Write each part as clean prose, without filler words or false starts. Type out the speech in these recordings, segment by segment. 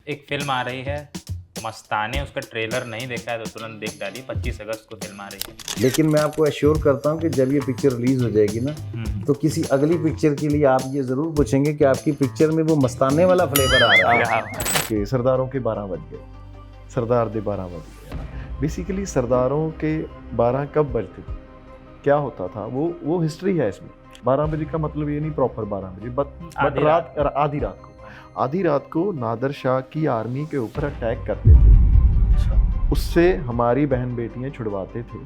एक फिल्म आ रही है मस्ताने, उसका ट्रेलर नहीं देखा है तो तुरंत देख डालिए। 25 अगस्त को फिल्म आ रही है। लेकिन मैं आपको एश्योर करता हूँ कि जब ये पिक्चर रिलीज हो जाएगी ना तो किसी अगली पिक्चर के लिए आप ये जरूर पूछेंगे कि आपकी पिक्चर में वो मस्ताने वाला फ्लेवर आ रहा है। कि सरदारों के 12 बज गए, सरदार दे 12 बज गए। बेसिकली सरदारों के 12 कब बजते थे, क्या होता था, वो हिस्ट्री है इसमें। 12 बजे का मतलब ये नहीं प्रॉपर 12 बजे, बट आधी रात को नादर शाह की आर्मी के ऊपर अटैक करते थे। उससे हमारी बहन बेटियां छुड़वाते थे।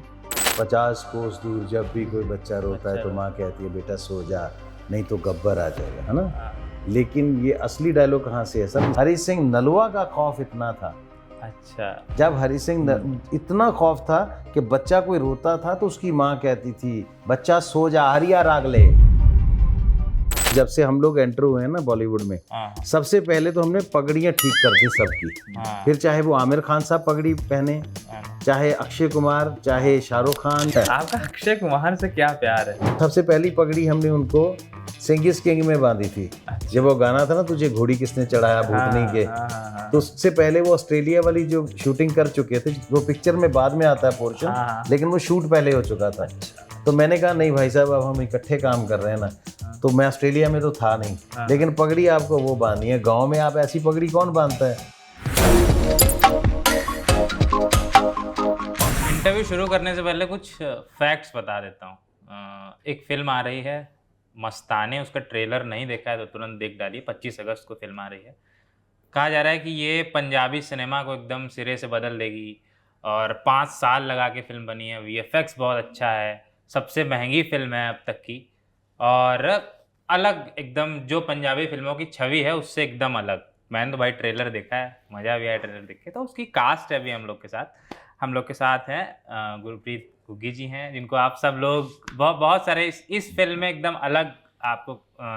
50 कोस दूर जब भी कोई बच्चा रोता है तो माँ कहती है बेटा सो जा, नहीं तो गब्बर आ जाएगा, है ना। लेकिन ये असली डायलॉग कहाँ से है सर? हरि सिंह नलवा का खौफ इतना था। अच्छा, जब हरि सिंह इतना खौफ था कि बच्चा कोई रोता था तो उसकी माँ कहती थी बच्चा सो जा, हरिया राग ले। जब से हम लोग एंटर हुए हैं ना बॉलीवुड में, सबसे पहले तो हमने पगड़ियाँ ठीक कर दी सबकी। फिर चाहे वो आमिर खान साहब पगड़ी पहने, चाहे अक्षय कुमार, चाहे शाहरुख खान। आपका अक्षय कुमार से क्या प्यार है? सबसे पहली पगड़ी हमने उनको सिंगिस किंग में बांधी थी। जब वो गाना था ना तुझे घोड़ी किसने चढ़ाया भूतनी के, तो उससे पहले वो ऑस्ट्रेलिया वाली जो शूटिंग कर चुके थे, वो पिक्चर में बाद में आता है पोर्शन, लेकिन वो शूट पहले हो चुका था। तो मैंने कहा नहीं भाई साहब, अब हम इकट्ठे काम कर रहे हैं ना, तो मैं ऑस्ट्रेलिया में तो था नहीं, लेकिन पगड़ी आपको वो बांधनी है। गांव में आप ऐसी पगड़ी कौन बांधता है? इंटरव्यू शुरू करने से पहले कुछ फैक्ट्स बता देता हूँ। एक फिल्म आ रही है मस्ताने, उसका ट्रेलर नहीं देखा है तो तुरंत देख डालिए। 25 अगस्त को फिल्म आ रही है। कहा जा रहा है कि ये पंजाबी सिनेमा को एकदम सिरे से बदल देगी और 5 साल लगा के फिल्म बनी है। वीएफएक्स बहुत अच्छा है, सबसे महंगी फिल्म है अब तक की, और अलग एकदम जो पंजाबी फिल्मों की छवि है उससे एकदम अलग। मैंने तो भाई ट्रेलर देखा है, मज़ा भी आया ट्रेलर देख के। तो उसकी कास्ट है अभी हम लोग के साथ हैं गुरप्रीत घुग्गी जी हैं, जिनको आप सब लोग बहुत सारे इस फिल्म में एकदम अलग आपको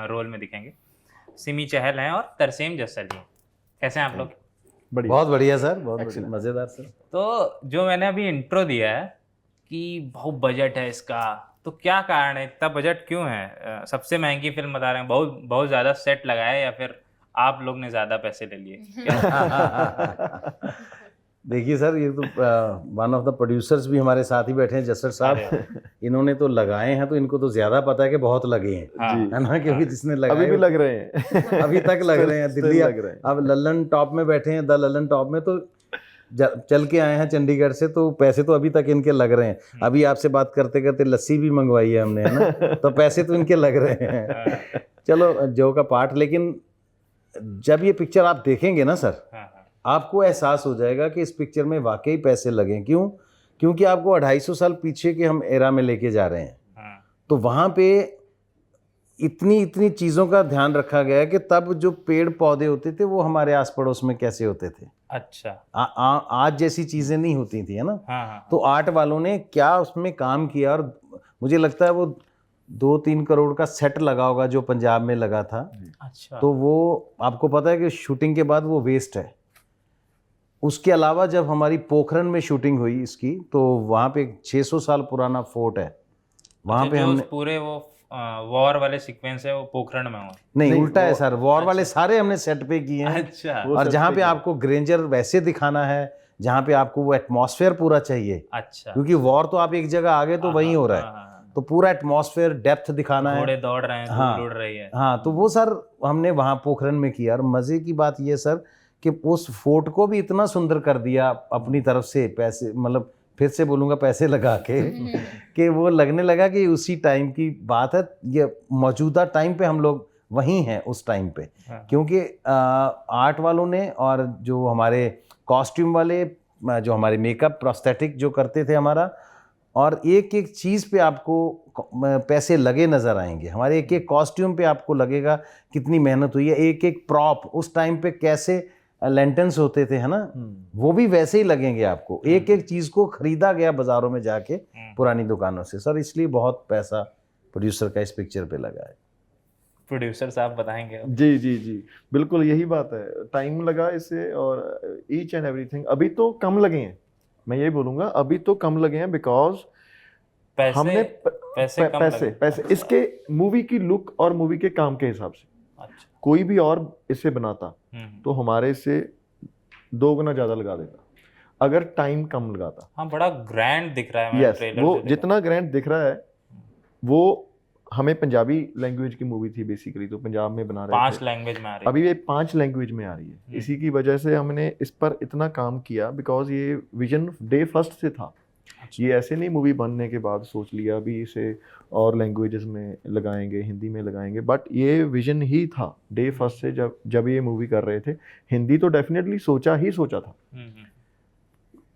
रोल में दिखेंगे। सिमी चहल हैं और तरसेम जस्सर जी हैं। कैसे हैं आप लोग? बढ़िया, बहुत बढ़िया सर, बहुत बढ़िया, मजेदार सर। तो जो मैंने अभी इंट्रो दिया है कि बहुत बजट है इसका, तो क्या कारण है, इतना बजट क्यों है? सबसे महंगी फिल्म बता रहे हैं, बहुत ज़्यादा सेट लगाए या फिर आप लोग ने ज़्यादा पैसे ले लिए? देखिए सर, ये तो वन ऑफ द प्रोड्यूसर्स भी हमारे साथ ही बैठे हैं, जसर साहब। इन्होंने तो लगाए हैं तो इनको तो ज्यादा पता है कि बहुत लगे हैं, है ना, क्योंकि जिसने लगाए अभी भी लग रहे हैं। अभी तक लग रहे हैं। दिल्ली लग रहे हैं। अब ललन टॉप में बैठे हैं, द ललन टॉप में, तो चल के आए हैं चंडीगढ़ से, तो पैसे तो अभी तक इनके लग रहे हैं। अभी आपसे बात करते करते लस्सी भी मंगवाई है हमने, है ना, तो पैसे तो इनके लग रहे हैं। चलो जो का पार्ट, लेकिन जब ये पिक्चर आप देखेंगे ना सर, आपको एहसास हो जाएगा कि इस पिक्चर में वाकई पैसे लगे। क्यों? क्योंकि आपको 250 साल पीछे के हम एरा में लेके जा रहे हैं। तो वहाँ पे इतनी चीज़ों का ध्यान रखा गया है कि तब जो पेड़ पौधे होते थे वो हमारे आस पड़ोस में कैसे होते थे। अच्छा, आज जैसी चीज़ें नहीं होती थी, है ना। तो आर्ट वालों ने क्या उसमें काम किया, और मुझे लगता है वो 2-3 करोड़ का सेट लगा होगा जो पंजाब में लगा था। अच्छा, तो वो आपको पता है कि शूटिंग के बाद वो वेस्ट है। उसके अलावा जब हमारी पोखरन में शूटिंग हुई इसकी, तो वहाँ पे 600 साल पुराना फोर्ट है। वहाँ पे हमने पूरे वो वॉर वाले सीक्वेंस है वो पोखरण में हुआ? नहीं, उल्टा है सर, वॉर वाले सारे हमने सेट पे किए हैं। अच्छा, और जहाँ पे आपको ग्रेंजर वैसे दिखाना है, जहाँ पे आपको वो एटमॉस्फेयर पूरा चाहिए। अच्छा, क्योंकि वॉर तो आप एक जगह आ गए तो वहीं हो रहा है, तो पूरा एटमॉस्फेयर डेप्थ दिखाना है, घोड़े दौड़ रहे हैं, धूल उड़ रही है। हाँ, तो वो सर हमने वहाँ पोखरन में किया। और मज़े की बात ये सर कि उस फोर्ट को भी इतना सुंदर कर दिया अपनी तरफ से, पैसे, मतलब फिर से बोलूँगा पैसे लगा के, कि वो लगने लगा कि उसी टाइम की बात है। ये मौजूदा टाइम पे हम लोग वहीं हैं उस टाइम पे। क्योंकि आर्ट वालों ने और जो हमारे कॉस्ट्यूम वाले, जो हमारे मेकअप प्रोस्थेटिक जो करते थे हमारा, और एक एक चीज़ पे आपको पैसे लगे नज़र आएंगे। हमारे एक एक कॉस्ट्यूम पे आपको लगेगा कितनी मेहनत हुई है। एक एक प्रॉप उस टाइम पे कैसे लेंटेंस होते थे, है ना, वो भी वैसे ही लगेंगे आपको। एक एक चीज़ को खरीदा गया बाज़ारों में जाके पुरानी दुकानों से सर, इसलिए बहुत पैसा प्रोड्यूसर का इस पिक्चर पे लगा है। प्रोड्यूसर साहब बताएंगे? जी जी जी, बिल्कुल यही बात है। टाइम लगा इसे, और ईच एंड एवरीथिंग। अभी तो कम लगे हैं, मैं यही बोलूँगा, अभी तो कम लगे हैं, बिकॉज हमने पैसे इसके मूवी की लुक और मूवी के काम के हिसाब से। अच्छा, कोई भी और इसे बनाता तो हमारे से 2 गुना ज़्यादा लगा देता अगर टाइम कम लगाता। हाँ, बड़ा ग्रैंड दिख रहा है। मैंने यस, ट्रेलर वो से देखा। जितना ग्रैंड दिख रहा है वो हमें पंजाबी लैंग्वेज की मूवी थी बेसिकली, तो पंजाब में बना रहे 5 थे। लैंग्वेज में आ रही है। अभी ये 5 लैंग्वेज में आ रही है। इसी की वजह से हमने इस पर इतना काम किया बिकॉज ये विजन डे फर्स्ट से था। अच्छा। ये ऐसे नहीं मूवी बनने के बाद सोच लिया अभी इसे और लैंग्वेजेस में लगाएंगे, हिंदी में लगाएंगे, बट ये विजन ही था डे फर्स्ट से। जब ये मूवी कर रहे थे हिंदी तो डेफिनेटली सोचा था।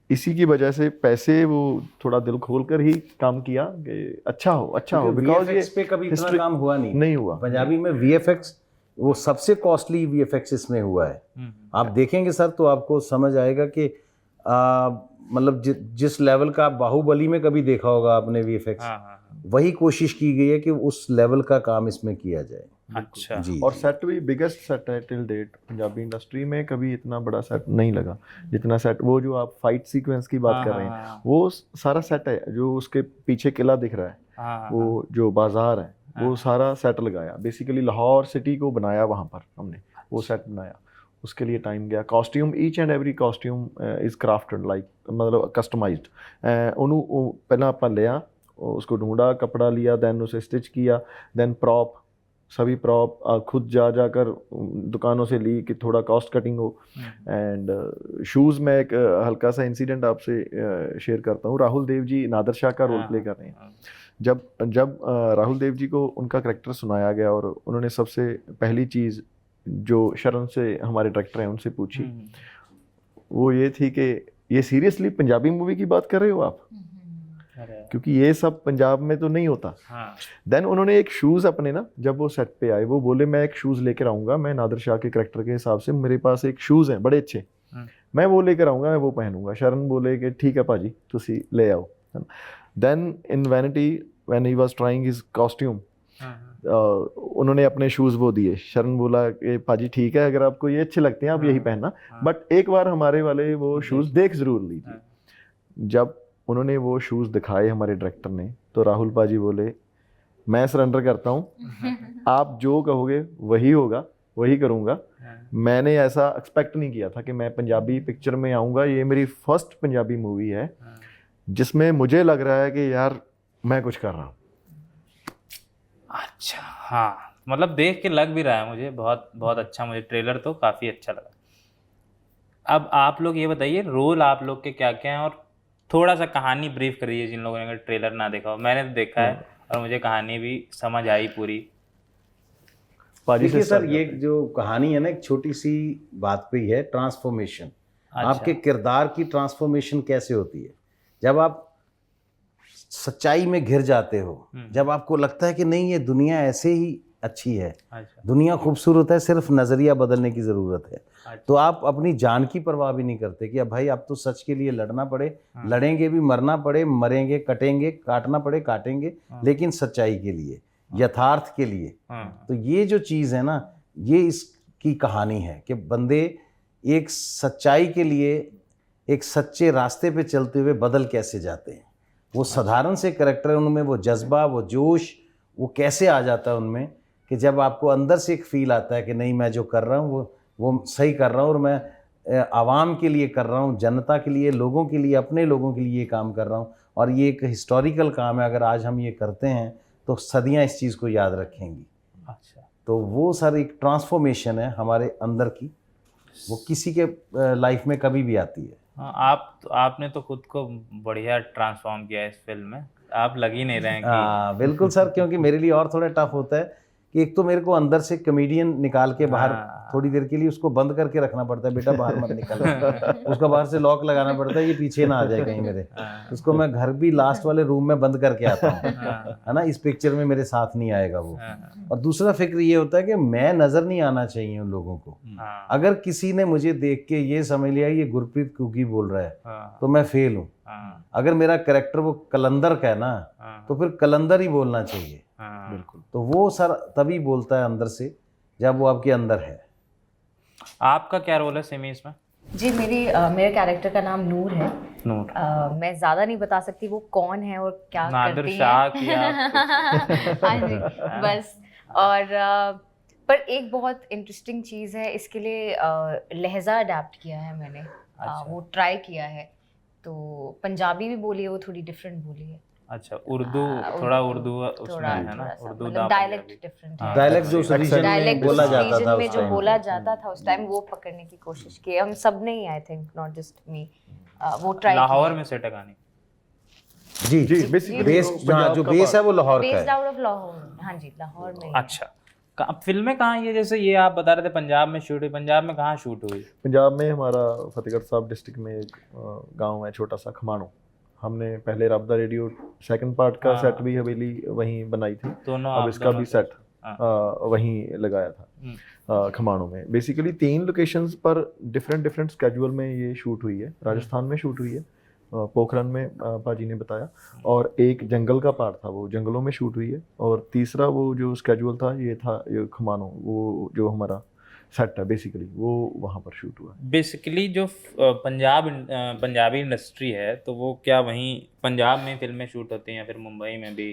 इसी की वजह से पैसे वो थोड़ा दिल खोल कर ही काम किया कि अच्छा हो बिकॉज ये पे कभी इतना history- काम हुआ नहीं हुआ। पंजाबी में। वीएफएक्स वो सबसे कॉस्टली वीएफएक्स इसमें हुआ है। आप देखेंगे सर तो आपको समझ आएगा कि मतलब जिस लेवल का आप बाहुबली में कभी देखा होगा आपने वीएफएक्स, वही कोशिश की गई है कि उस लेवल का काम इसमें किया जाए। अच्छा। जी और जी। सेट भी बिगेस्ट सेट है टिल डेट। पंजाबी इंडस्ट्री में कभी इतना बड़ा सेट नहीं लगा जितना सेट, वो जो आप फाइट सीक्वेंस की बात कर रहे हैं वो सारा सेट है। जो उसके पीछे किला दिख रहा है, वो जो बाजार है, वो सारा सेट लगाया। बेसिकली लाहौर सिटी को बनाया वहाँ पर हमने, वो सेट बनाया। उसके लिए टाइम गया। Costume, each and every costume is crafted like, मतलब कस्टमाइज्ड। ਉਹਨੂੰ ਪਹਿਲਾਂ ਆਪਾਂ लिया, उसको ढूंढा, कपड़ा लिया, देन उसे स्टिच किया, देन प्रॉप, सभी प्रॉप खुद जाकर दुकानों से ली कि थोड़ा कॉस्ट कटिंग हो। एंड शूज़ में एक हल्का सा इंसिडेंट आपसे शेयर करता हूँ। राहुल देव जी नादर शाह का रोल प्ले कर रहे हैं। जब राहुल देव जी को उनका करैक्टर सुनाया गया और उन्होंने सबसे पहली चीज़ जो शरण से हमारे डायरेक्टर हैं उनसे पूछी, वो ये थी कि ये सीरियसली पंजाबी मूवी की बात कर रहे हो आप, क्योंकि ये सब पंजाब में तो नहीं होता। देन उन्होंने एक शूज़ अपने ना, जब वो सेट पे आए वो बोले मैं एक शूज़ लेकर आऊँगा, मैं नादर शाह के करैक्टर के हिसाब से मेरे पास एक शूज़ हैं बड़े अच्छे, मैं वो लेकर आऊँगा, मैं वो पहनूंगा। शरण बोले कि ठीक है भाजी तुसी ले आओ। Then in vanity when he was trying his costume, उन्होंने अपने शूज़ वो दिए। शरण बोला कि पाजी ठीक है, अगर आपको ये अच्छे लगते हैं आप यही पहनना, बट एक बार हमारे वाले वो शूज़ देख ज़रूर लीजिए। जब उन्होंने वो शूज़ दिखाए हमारे डायरेक्टर ने, तो राहुल पाजी बोले मैं सरेंडर करता हूँ, आप जो कहोगे वही होगा, वही करूँगा। मैंने ऐसा एक्सपेक्ट नहीं किया था कि मैं पंजाबी पिक्चर में आऊँगा। ये मेरी फर्स्ट पंजाबी मूवी है जिसमें मुझे लग रहा है कि यार मैं कुछ कर रहा हूँ। अच्छा, हाँ, मतलब देख के लग भी रहा है मुझे बहुत बहुत अच्छा। मुझे ट्रेलर तो काफ़ी अच्छा लगा। अब आप लोग ये बताइए रोल आप लोग के क्या क्या हैं, और थोड़ा सा कहानी ब्रीफ करिए जिन लोगों ने अगर ट्रेलर ना देखा हो। मैंने तो देखा है और मुझे कहानी भी समझ आई पूरी। देखिए सर, ये जो कहानी है ना, एक छोटी सी बात पे ही है, ट्रांसफॉर्मेशन। अच्छा। आपके किरदार की ट्रांसफॉर्मेशन कैसे होती है जब आप सच्चाई में घिर जाते हो, जब आपको लगता है कि नहीं ये दुनिया ऐसे ही अच्छी है, अच्छा। दुनिया खूबसूरत है, सिर्फ नज़रिया बदलने की ज़रूरत है। अच्छा। तो आप अपनी जान की परवाह भी नहीं करते कि अब भाई अब तो सच के लिए लड़ना पड़े, लड़ेंगे भी, मरना पड़े मरेंगे, कटेंगे, काटना पड़े काटेंगे, लेकिन सच्चाई के लिए, यथार्थ के लिए। तो ये जो चीज़ है ना, ये इसकी कहानी है कि बंदे एक सच्चाई के लिए एक सच्चे रास्ते पे चलते हुए बदल कैसे जाते हैं। वो साधारण से करैक्टर, उनमें वो जज्बा, वो जोश, वो कैसे आ जाता है उनमें कि जब आपको अंदर से एक फील आता है कि नहीं मैं जो कर रहा हूँ वो सही कर रहा हूँ, और मैं आवाम के लिए कर रहा हूँ, जनता के लिए, लोगों के लिए, अपने लोगों के लिए ये काम कर रहा हूँ, और ये एक हिस्टोरिकल काम है। अगर आज हम ये करते हैं तो सदियाँ इस चीज़ को याद रखेंगी। अच्छा। तो वो सर एक ट्रांसफॉर्मेशन है हमारे अंदर की, वो किसी के लाइफ में कभी भी आती है। हाँ, आपने तो खुद को बढ़िया ट्रांसफॉर्म किया है इस फिल्म में। आप लग ही नहीं रहे हैं कि बिल्कुल सर, क्योंकि मेरे लिए और थोड़ा टफ होता है कि एक तो मेरे को अंदर से कमेडियन निकाल के बाहर थोड़ी देर के लिए उसको बंद करके रखना पड़ता है, बेटा बाहर मत निकल। उसका बाहर से लॉक लगाना पड़ता है, ये पीछे ना आ जाए कहीं मेरे। उसको मैं घर भी लास्ट वाले रूम में बंद करके आता हूँ, है ना, इस पिक्चर में मेरे साथ नहीं आएगा वो। और दूसरा फिक्र ये होता है कि मैं नज़र नहीं आना चाहिए उन लोगों को। अगर किसी ने मुझे देख के ये समझ लिया ये गुरप्रीत कुकी बोल रहा है तो मैं फेल हूँ। अगर मेरा कैरेक्टर वो कलंदर का है ना, तो फिर कलंदर ही बोलना चाहिए। बिल्कुल। तो वो सर तभी बोलता है अंदर से जब वो आपके अंदर है। आपका क्या रोल है सिमी इसमें? जी, मेरे कैरेक्टर का नाम नूर है। नूर। मैं ज़्यादा नहीं बता सकती वो कौन है और क्या करती नादिर है। शाह की आप हाँ जी, बस। और पर एक बहुत इंटरेस्टिंग चीज़ है, इसके लिए लहजा अडेप्ट किया है मैंने। अच्छा। वो ट्राई किया है, तो पंजाबी भी बोली है, वो थोड़ी डिफरेंट बोली है। अच्छा, उर्दू थोड़ा उर्दू उसमें थोड़ा है ना, थोड़ा सा, उर्दू मतलब ना डायलेक्ट पंजाबी। डिफरेंट हाँ, है। डायलेक्ट जो उस रीजन में डायलेक्ट बोला जाता रीजन था में उस जो टाइम। बोला जाता था उस टाइम, वो पकड़ने की कोशिश की हम सब ने ही, आई थिंक नॉट जस्ट मी, वो ट्राई लाहौर में सेट है कहानी। जी जी बेसिकली बेस जो बेस है वो लाहौर का बेस्ड है। Out of Lahore. हाँ जी, लाहौर में ही है। अच्छा, फिल्में कहाँ ये, जैसे ये आप बता रहे थे पंजाब में शूट हुई, पंजाब में कहाँ शूट हुई? पंजाब में हमारा फतेहगढ़ साहब डिस्ट्रिक्ट में एक गांव है छोटा सा खमाणो। हमने पहले राबदा रेडियो सेकंड पार्ट का हाँ। सेट भी हवेली वहीं बनाई थी, दोनों अब आप इसका दोनों भी थे। सेट हाँ। वहीं लगाया था खमाणो में। बेसिकली 3 लोकेशंस पर डिफरेंट स्केड्यूल में ये शूट हुई है। राजस्थान में शूट हुई है, पोखरन में पाजी ने बताया, और एक जंगल का पार्ट था, वो जंगलों में शूट हुई है, और तीसरा वो जो स्केड्यूल था ये था ये खमानो, वो जो हमारा सेट है बेसिकली वो वहाँ पर शूट हुआ है। बेसिकली जो पंजाबी इंडस्ट्री है, तो वो क्या वहीं पंजाब में फिल्में शूट होती हैं या फिर मुंबई में भी?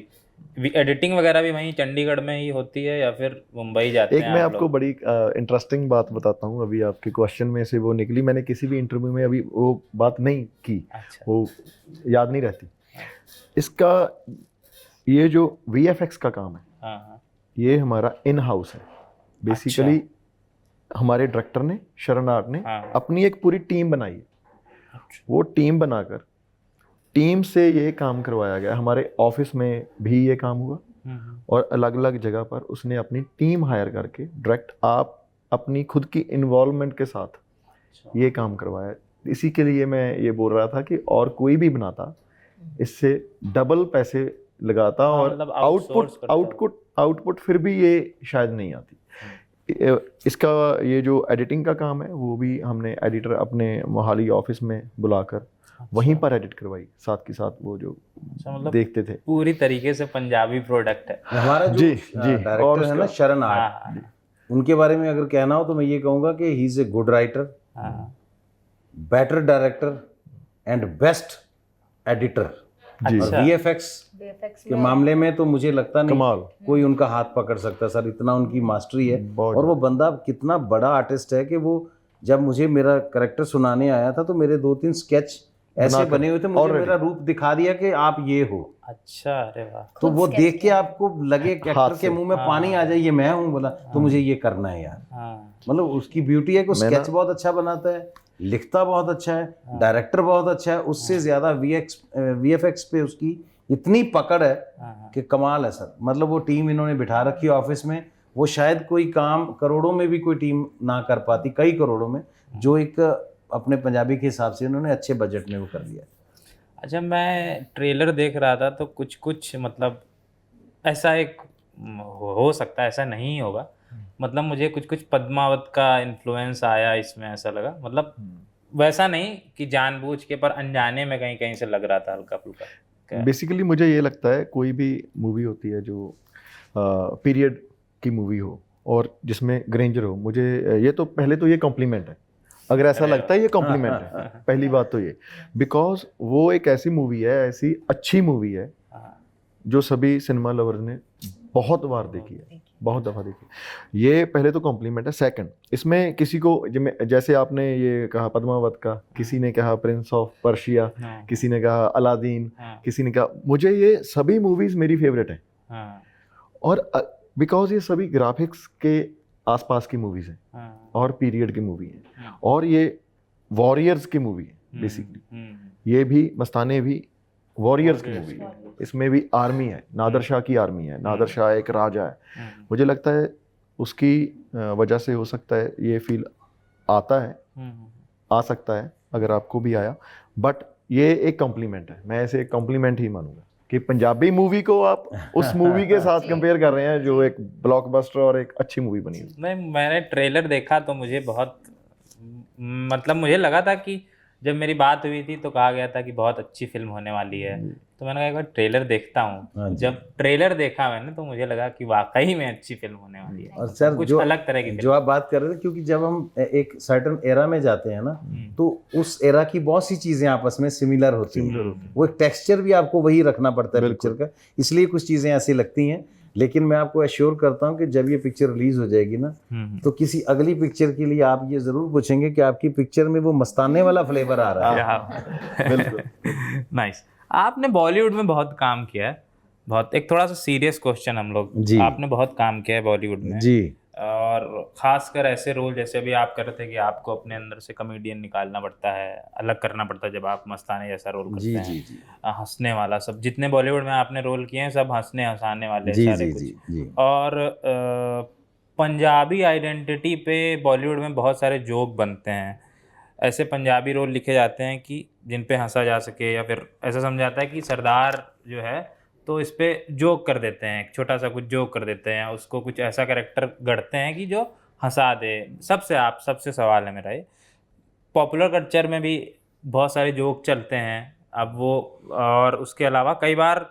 एडिटिंग वगैरह भी वहीं चंडीगढ़ में ही होती है या फिर मुंबई जाते एक हैं मैं आप आपको लोग? बड़ी इंटरेस्टिंग बात बताता हूँ, अभी आपके क्वेश्चन में से वो निकली, मैंने किसी भी इंटरव्यू में अभी वो बात नहीं की, अच्छा। वो याद नहीं रहती। इसका ये जो VFX का काम है, हाँ हाँ। ये हमारा इन हाउस है बेसिकली। हमारे डायरेक्टर ने, शरण आर्ट ने हाँ। अपनी एक पूरी टीम बनाई है। अच्छा। वो टीम बनाकर टीम से ये काम करवाया गया। हमारे ऑफिस में भी ये काम हुआ, और अलग अलग जगह पर उसने अपनी टीम हायर करके डायरेक्ट आप अपनी खुद की इन्वॉल्वमेंट के साथ ये काम करवाया। इसी के लिए मैं ये बोल रहा था कि और कोई भी बनाता इससे डबल पैसे लगाता, हाँ, और मतलब outsource करता। आउटपुट फिर भी ये शायद नहीं आती। इसका ये जो एडिटिंग का काम है वो भी हमने एडिटर अपने मोहाली ऑफिस में बुलाकर वहीं पर एडिट करवाई, साथ के साथ वो जो मतलब देखते थे। पूरी तरीके से पंजाबी प्रोडक्ट है। हमारा जो जी, जी, और डायरेक्टर है ना उसका- शरण हाँ आर्ट, हाँ उनके बारे में अगर कहना हो तो मैं ये कहूँगा कि he is a good writer, हाँ। Better director and best editor. जी। और अच्छा। VFX VFX के में मामले में तो मुझे लगता नहीं कमाल। कोई उनका हाथ पकड़ सकता सर, इतना उनकी मास्टरी है। बहुत और वो बंदा कितना बड़ा आर्टिस्ट है कि वो जब मुझे मेरा करेक्टर सुनाने आया था तो मेरे 2-3 स्केच ऐसे बनाकर, बने हुए थे, मुझे already। मेरा रूप दिखा दिया कि आप ये हो। अच्छा, अरे वाह। तो खुद वो sketch देख के किया। आपको लगे कि हाथ एक्टर से। के मुंह में हाँ। पानी आ जाए, ये मैं हूँ बोला, तो मुझे ये करना है यार। हाँ मतलब उसकी ब्यूटी है कि मैं स्केच ना- बहुत अच्छा बनाता है, लिखता बहुत अच्छा है, डायरेक्टर बहुत अच्छा है, उससे ज्यादा VFX पे उसकी इतनी पकड़ है हाँ। कि कमाल है सर। मतलब वो टीम इन्होंने बिठा रखी है ऑफिस में, वो शायद कोई काम करोड़ों में भी कोई टीम ना कर पाती, कई करोड़ों में, जो एक अपने पंजाबी के हिसाब से उन्होंने अच्छे बजट में वो कर लिया। अच्छा, मैं ट्रेलर देख रहा था तो कुछ कुछ मतलब ऐसा एक हो सकता है, ऐसा नहीं होगा, मतलब मुझे कुछ कुछ पद्मावत का इन्फ्लुएंस आया इसमें, ऐसा लगा। मतलब वैसा नहीं कि जानबूझ के, पर अनजाने में कहीं कहीं से लग रहा था हल्का फुल्का। बेसिकली मुझे ये लगता है कोई भी मूवी होती है जो पीरियड की मूवी हो और जिसमें ग्रेंजर हो, मुझे ये तो पहले तो ये कॉम्प्लीमेंट है। अगर ऐसा अरे लगता है ये कॉम्प्लीमेंट है, पहली बात तो ये, बिकॉज वो एक ऐसी मूवी है, ऐसी अच्छी मूवी है जो सभी सिनेमा लवर्स ने बहुत बार देखी है, बहुत दफ़ा देखी। ये पहले तो कॉम्प्लीमेंट है। सेकंड, इसमें किसी को जैसे आपने ये कहा पद्मावत का, किसी ने कहा प्रिंस ऑफ पर्शिया, किसी ने कहा अलादीन, किसी ने कहा, मुझे ये सभी मूवीज़ मेरी फेवरेट हैं। और बिकॉज ये सभी ग्राफिक्स के आसपास की मूवीज़ हैं और पीरियड की मूवी हैं, और ये वॉरियर्स की मूवी है बेसिकली। ये भी मस्ताने भी वॉरियर्स की मूवी है, इसमें भी आर्मी है, नादर शाह की आर्मी है, नादर शाह एक राजा है। मुझे लगता है उसकी वजह से हो सकता है ये फील आता है, आ सकता है अगर आपको भी आया, बट ये एक कॉम्प्लीमेंट है। मैं इसे एक कॉम्प्लीमेंट ही मानूंगा कि पंजाबी मूवी को आप उस मूवी के साथ कंपेयर कर रहे हैं जो एक ब्लॉकबस्टर और एक अच्छी मूवी बनी हुई। नहीं, मैंने ट्रेलर देखा तो मुझे बहुत, मतलब मुझे लगा था कि जब मेरी बात हुई थी तो कहा गया था कि बहुत अच्छी फिल्म होने वाली है, तो मैंने कहा एक बार ट्रेलर देखता हूँ। जब ट्रेलर देखा मैंने तो मुझे लगा कि वाकई में अच्छी फिल्म होने वाली है, और सर कुछ जो अलग तरह की जो आप बात कर रहे थे, क्योंकि जब हम एक सर्टन एरा में जाते हैं ना, तो उस एरा की बहुत सी चीजें आपस में सिमिलर होती हैं। वो एक टेक्सचर भी आपको वही रखना पड़ता है पिक्चर का, इसलिए कुछ चीजें ऐसी लगती हैं। लेकिन मैं आपको एश्योर करता हूँ कि जब ये पिक्चर रिलीज हो जाएगी ना, तो किसी अगली पिक्चर के लिए आप ये जरूर पूछेंगे कि आपकी पिक्चर में वो मस्ताने वाला फ्लेवर आ रहा है। बिल्कुल। नाइस। आपने बॉलीवुड में बहुत काम किया है, बहुत, एक थोड़ा सा सीरियस क्वेश्चन हम लोग, जी। आपने बहुत काम किया है बॉलीवुड में जी और खासकर ऐसे रोल जैसे अभी आप कर रहे थे कि आपको अपने अंदर से कॉमेडियन निकालना पड़ता है, अलग करना पड़ता है जब आप मस्ताने जैसा रोल करते जी हैं। जी जी हंसने वाला, सब जितने बॉलीवुड में आपने रोल किए हैं सब हंसने हंसाने वाले जी सारे जी कुछ। जी जी और पंजाबी आइडेंटिटी पे बॉलीवुड में बहुत सारे जोक बनते हैं, ऐसे पंजाबी रोल लिखे जाते हैं कि जिन पे हंसा जा सके, या फिर ऐसा समझा जाता है कि सरदार जो है तो इस पे जोक कर देते हैं, एक छोटा सा कुछ जोक कर देते हैं, उसको कुछ ऐसा कैरेक्टर गढ़ते हैं कि जो हंसा दे। सबसे सवाल है मेरा ये, पॉपुलर कल्चर में भी बहुत सारे जोक चलते हैं अब वो, और उसके अलावा कई बार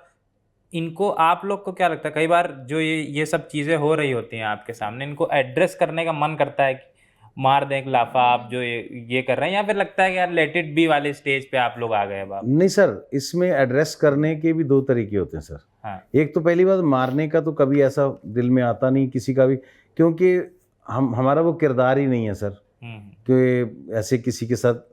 इनको, आप लोग को क्या लगता है, कई बार जो ये सब चीज़ें हो रही होती हैं आपके सामने, इनको एड्रेस करने का मन करता है कि मार दें एक लाफा आप जो ये कर रहे हैं, या फिर लगता है कि यार लेट इट बी वाले स्टेज पे आप लोग आ गए अब आप? नहीं सर, इसमें एड्रेस करने के भी दो तरीके होते हैं सर। हाँ। एक तो पहली बात, मारने का तो कभी ऐसा दिल में आता नहीं किसी का भी, क्योंकि हमारा वो किरदार ही नहीं है सर कि ऐसे किसी के साथ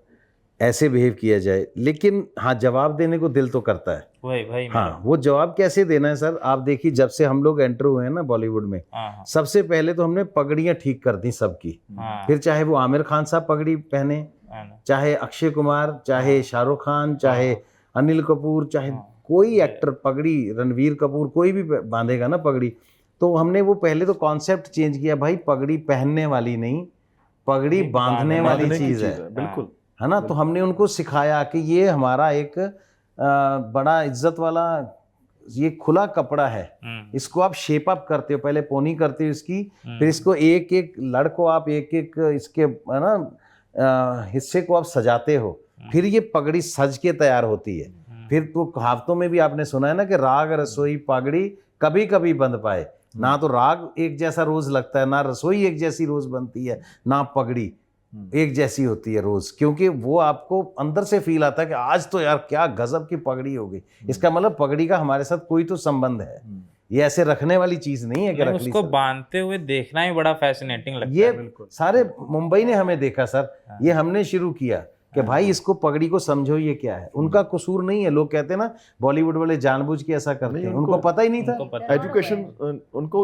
ऐसे बिहेव किया जाए। लेकिन हाँ, जवाब देने को दिल तो करता है। वही हाँ, वो जवाब कैसे देना है सर, आप देखिए जब से हम लोग एंटर हुए हैं ना बॉलीवुड में, हाँ सबसे पहले तो हमने पगड़ियाँ ठीक कर दी सबकी। हाँ फिर चाहे वो आमिर खान साहब पगड़ी पहने, हाँ ना, चाहे अक्षय कुमार, चाहे शाहरुख खान, चाहे हाँ। अनिल कपूर, चाहे कोई एक्टर पगड़ी, रणवीर कपूर, कोई भी बांधेगा ना पगड़ी, तो हमने वो पहले तो कॉन्सेप्ट चेंज किया, भाई पगड़ी पहनने वाली नहीं, पगड़ी बांधने वाली बांधने की चीज है, बिल्कुल। है ना। तो हमने उनको सिखाया कि ये हमारा एक बड़ा इज्जत वाला, ये खुला कपड़ा है, इसको आप शेप अप करते हो, पहले पोनी करते हो इसकी, फिर इसको एक एक लड़ को आप एक एक इसके है ना हिस्से को आप सजाते हो, फिर ये पगड़ी सज के तैयार होती है। फिर तो कहावतों में भी आपने सुना है ना कि राग रसोई पगड़ी कभी कभी बंध पाए, ना तो राग एक जैसा रोज लगता है, ना रसोई एक जैसी रोज बनती है, ना पगड़ी एक जैसी होती है रोज, क्योंकि वो आपको अंदर से फील आता है कि आज तो यार क्या गजब की पगड़ी होगी। इसका मतलब पगड़ी का हमारे साथ कोई तो संबंध है, ये ऐसे रखने वाली चीज नहीं है कि रख ली उसको सर। बांधते हुए देखना ही बड़ा फैसिनेटिंग लगता ये है। सारे मुंबई ने हमें देखा सर, ये हमने शुरू किया कि भाई इसको पगड़ी को समझो ये क्या है। उनका कसूर नहीं है, लोग कहते हैं ना बॉलीवुड वाले जानबूझ के ऐसा करते हैं, उनको पता ही नहीं था। एजुकेशन, उनको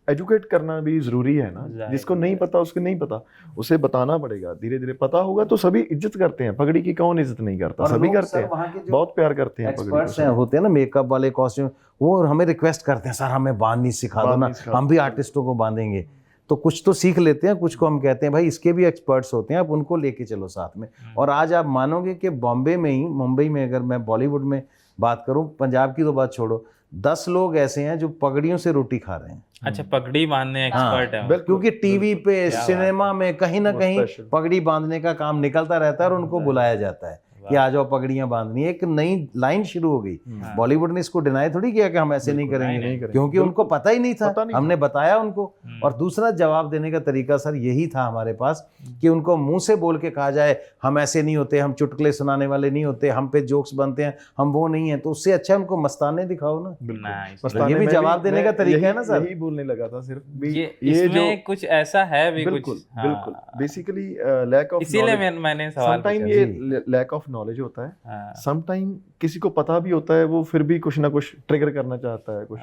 एजुकेट करना भी जरूरी है ना, जिसको नहीं पता उसको नहीं पता, उसे बताना पड़ेगा, धीरे धीरे पता होगा तो सभी इज्जत करते हैं। पगड़ी की कौन इज्जत नहीं करता, सभी करते हैं, बहुत प्यार करते हैं। एक्सपर्ट्स हैं, होते हैं ना मेकअप वाले, कॉस्ट्यूम, वो हमें रिक्वेस्ट करते हैं सर हमें बांधनी सिखा दो ना, हम भी आर्टिस्टों को बांधेंगे। तो कुछ तो सीख लेते हैं, कुछ को हम कहते हैं भाई इसके भी एक्सपर्ट्स होते हैं, आप उनको लेके चलो साथ में। और आज आप मानोगे कि बॉम्बे में ही, मुंबई में अगर मैं बॉलीवुड में बात करूं, पंजाब की तो बात छोड़ो, 10 लोग ऐसे हैं जो पगड़ियों से रोटी खा रहे हैं। अच्छा, पगड़ी बांधने एक्सपर्ट है। क्योंकि टीवी पे, सिनेमा में कहीं ना कहीं पगड़ी बांधने का काम निकलता रहता है और उनको बुलाया जाता है कि आ जाओ पगड़ियां बांधनी। एक नई लाइन शुरू हो गई। बॉलीवुड ने इसको डिनाई थोड़ी किया कि हम ऐसे नहीं करेंगे, क्योंकि उनको पता ही नहीं था, हमने बताया उनको। और दूसरा जवाब देने का तरीका सर यही था हमारे पास कि उनको मुंह से बोल के कहा जाए हम ऐसे नहीं होते, हम चुटकुले सुनाने वाले नहीं होते, हम पे जोक्स बनते हैं, हम वो नहीं है। तो उससे अच्छा उनको मस्ताने दिखाओ ना। ये भी जवाब देने का तरीका है ना सर। यही बोलने लगा था सिर्फ, ये जो कुछ ऐसा है भी, बिल्कुल बिल्कुल, बेसिकली लैक ऑफ, इसीलिए मैंने सवाल समटाइम ये लैक ऑफ नॉलेज होता है, समटाइम किसी को पता भी होता है, वो फिर भी कुछ ना कुछ ट्रिगर करना चाहता है कुछ।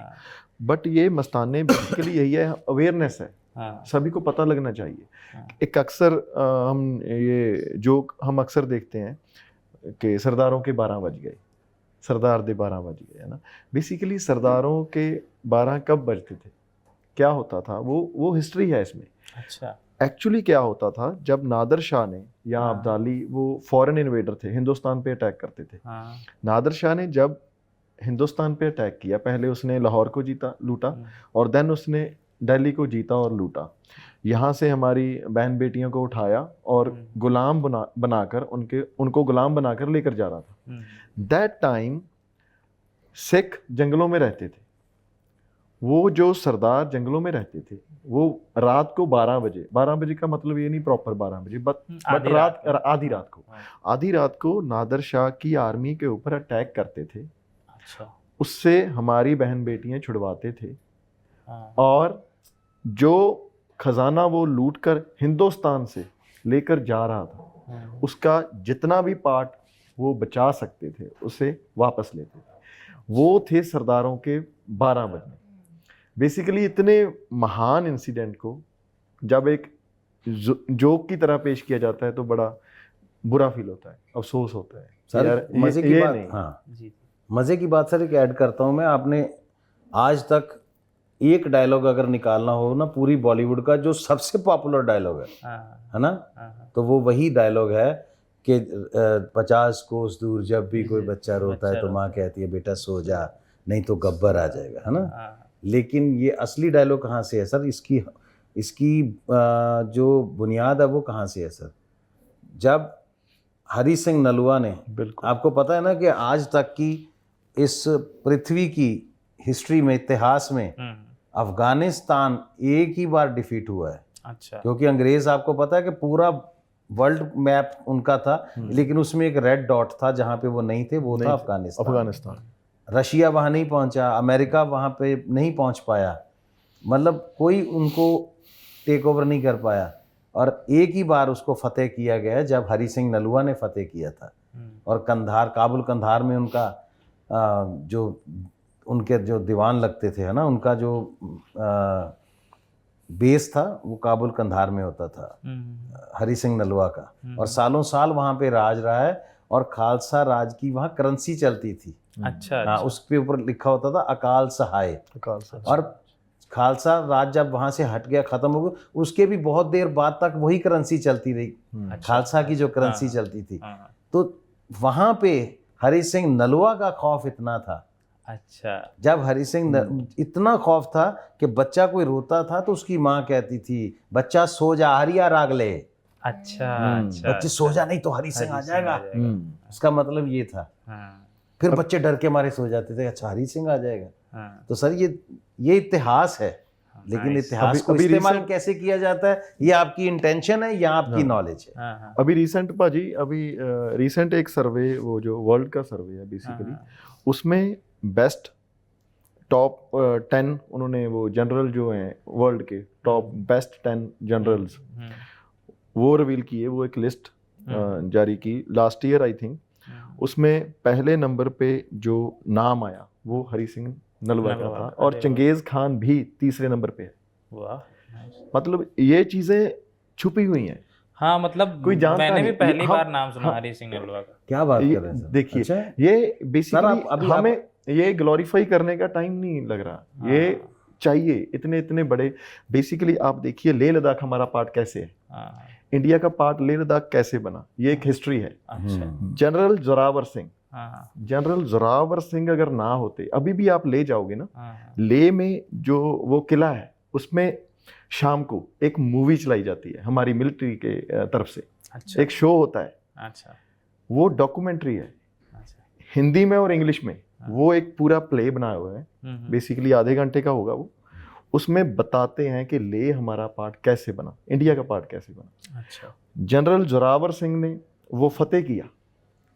बट ये मस्ताने बेसिकली यही है, अवेयरनेस है, सभी को पता लगना चाहिए। एक अक्सर हम ये जोक हम अक्सर देखते हैं कि सरदारों के 12 बज गए, सरदार दे 12 बज गए, है ना। बेसिकली सरदारों के 12 कब बजते थे, क्या होता था, वो हिस्ट्री है इसमें। अच्छा, एक्चुअली क्या होता था, जब नादर शाह ने या अब्दाली, वो फॉरेन इन्वेडर थे, हिंदुस्तान पे अटैक करते थे। नादर शाह ने जब हिंदुस्तान पे अटैक किया, पहले उसने लाहौर को लूटा और देन उसने दिल्ली को जीता और लूटा। यहाँ से हमारी बहन बेटियों को उठाया और गुलाम बनाकर उनको गुलाम बनाकर लेकर जा रहा था। दैट टाइम सिख जंगलों में रहते थे, वो जो सरदार जंगलों में रहते थे, वो रात को 12 बजे का मतलब ये नहीं प्रॉपर 12 बजे, बट आधी रात को नादर शाह की आर्मी के ऊपर अटैक करते थे। अच्छा, उससे हमारी बहन बेटियां छुड़वाते थे हाँ, और जो खजाना वो लूट कर हिंदुस्तान से लेकर जा रहा था, हाँ, उसका जितना भी पार्ट वो बचा सकते थे उसे वापस लेते थे। वो थे सरदारों के 12 बजने। बेसिकली इतने महान इंसिडेंट को जब एक जोक की तरह पेश किया जाता है तो बड़ा बुरा फील होता है, अफसोस होता है सर यार, मजे की ये बात, नहीं। हाँ जी, मजे की बात सर एक ऐड करता हूँ मैं। आपने आज तक एक डायलॉग अगर निकालना हो ना पूरी बॉलीवुड का जो सबसे पॉपुलर डायलॉग हाँ, है ना, हाँ, तो वो वही डायलॉग है कि 50 कोस दूर जब भी कोई बच्चा रोता है तो बच्चा माँ कहती है बेटा सो जा नहीं तो गब्बर आ जाएगा, है ना। हाँ, लेकिन ये असली डायलॉग कहाँ से है सर? इसकी इसकी जो बुनियाद है वो कहाँ से है सर? जब हरी सिंह नलवा ने, बिल्कुल आपको पता है ना कि आज तक की इस पृथ्वी की हिस्ट्री में, इतिहास में अफगानिस्तान एक ही बार डिफीट हुआ है, अच्छा, क्योंकि अंग्रेज, आपको पता है कि पूरा वर्ल्ड मैप उनका था, लेकिन उसमें एक रेड डॉट था जहाँ पे वो नहीं थे, वो था अफगानिस्तान। अफगानिस्तान। रशिया वहाँ नहीं पहुँचा, अमेरिका वहाँ पे नहीं पहुँच पाया, मतलब कोई उनको टेक ओवर नहीं कर पाया। और एक ही बार उसको फतेह किया गया जब हरी सिंह नलवा ने फतेह किया था। और कंधार, काबुल कंधार में उनका जो उनके जो दीवान लगते थे, है ना, उनका जो बेस था वो काबुल कंधार में होता था, हरी सिंह नलवा का। और सालों साल वहाँ पे राज रहा है और खालसा राज की वहाँ करेंसी चलती थी। अच्छा, हाँ, उसके ऊपर लिखा होता था अकाल सहाय। अकाल से। और खालसा राज जब वहाँ से हट गया, ख़त्म हो गया, उसके भी बहुत देर बाद तक वही करेंसी चलती रही, खालसा की जो करेंसी चलती थी। तो वहाँ पे हरी सिंह नलवा का खौफ इतना था, अच्छा, जब हरी सिंह इतना खौफ था कि बच्चा कोई रोता था तो उसकी माँ कहती थी बच्चा सो जा, हरिया राग ले, अच्छा, अच्छा, बच्चे सो जा नहीं तो हरी सिंह आ जाएगा। उसका मतलब ये था। हाँ, फिर बच्चे डर के मारे सो जाते थे, अच्छा हरी सिंह आ जाएगा। हाँ, तो सर ये इतिहास है, लेकिन nice. इतिहास को अभी इस्तेमाल recent- कैसे किया जाता है, ये आपकी इंटेंशन है या आपकी नॉलेज है। हाँ, हाँ, अभी रिसेंट पाजी, अभी रिसेंट एक सर्वे, वो जो वर्ल्ड का सर्वे है बेसिकली, उसमें बेस्ट टॉप 10 उन्होंने, वो जनरल जो हैं वर्ल्ड के टॉप बेस्ट 10 जनरल्स वो रिवील किए, वो एक लिस्ट जारी की लास्ट ईयर आई थिंक। उसमें पहले नंबर पे जो नाम आया वो हरी सिंह नलवा का था, और चंगेज खान भी तीसरे नंबर पे है। वाह, मतलब ये चीजें छुपी हुई हैं। हाँ, मतलब कोई जानता मैंने भी नहीं। पहली हम- बार नाम सुना हाँ, हरी सिंह नलवा का। क्या बात ये- कर रहे हैं सर? देखिए, अच्छा? ये सर, बेसिकली अभी हमें ये ग्लोरीफाई करने का टाइम नहीं लग रहा, ये चाहिए। इतने इतने बड़े, बेसिकली आप देखिए लेह लद्दाख हमारा पार्ट कैसे है, हाँ, इंडिया का पार्ट लेह लद्दाख कैसे बना, ये एक हिस्ट्री है। अच्छा, जनरल जोरावर सिंह, हाँ, जनरल जोरावर सिंह अगर ना होते, अभी भी आप ले जाओगे ना, हाँ, लेह में जो वो किला है उसमें शाम को एक मूवी चलाई जाती है हमारी मिलिट्री के तरफ से, अच्छा, एक शो होता है, अच्छा, वो डॉक्यूमेंट्री है अच्छा, हिंदी में और इंग्लिश में। वो एक पूरा प्ले बनाया हुआ है, बेसिकली आधे घंटे का होगा वो। उसमें बताते हैं कि लेह हमारा पार्ट कैसे बना, इंडिया का पार्ट कैसे बना। अच्छा, जनरल जोरावर सिंह ने वो फतेह किया,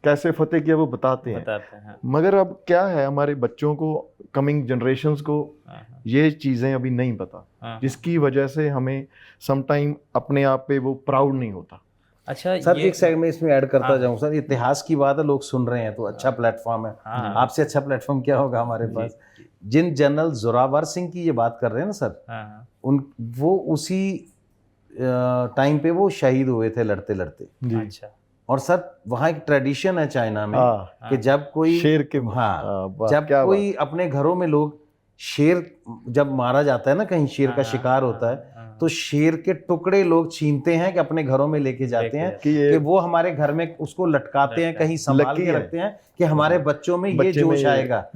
कैसे फतेह किया वो बताते हैं। बताते हैं। मगर अब क्या है, हमारे बच्चों को, कमिंग जनरेशंस को हाँ, ये चीज़ें अभी नहीं पता, हाँ, जिसकी वजह से हमें समटाइम अपने आप पे वो प्राउड नहीं होता। अच्छा, सर ये एक सेकंड में इसमें ऐड करता हाँ। जाऊं सर, इतिहास की बात है, लोग सुन रहे हैं तो अच्छा प्लेटफॉर्म है। हाँ, आपसे अच्छा प्लेटफॉर्म क्या होगा हमारे पास। जिन जनरल जोरावर सिंह की ये बात कर रहे हैं ना सर, हाँ, वो उसी टाइम पे वो शहीद हुए थे लड़ते लड़ते। अच्छा, और सर वहाँ एक ट्रेडिशन है चाइना में हाँ, कि जब कोई शेर के, हाँ, बात, जब क्या कोई अपने घरों में लोग शेर जब मारा जाता है ना, कहीं शेर का शिकार होता है, तो शेर के टुकड़े लोग छीनते हैं कि अपने घरों में लेके जाते हैं कि वो हमारे घर में उसको लटकाते हैं, कहीं संभाल के रखते हैं कि हमारे बच्चों में ये जोश आएगा।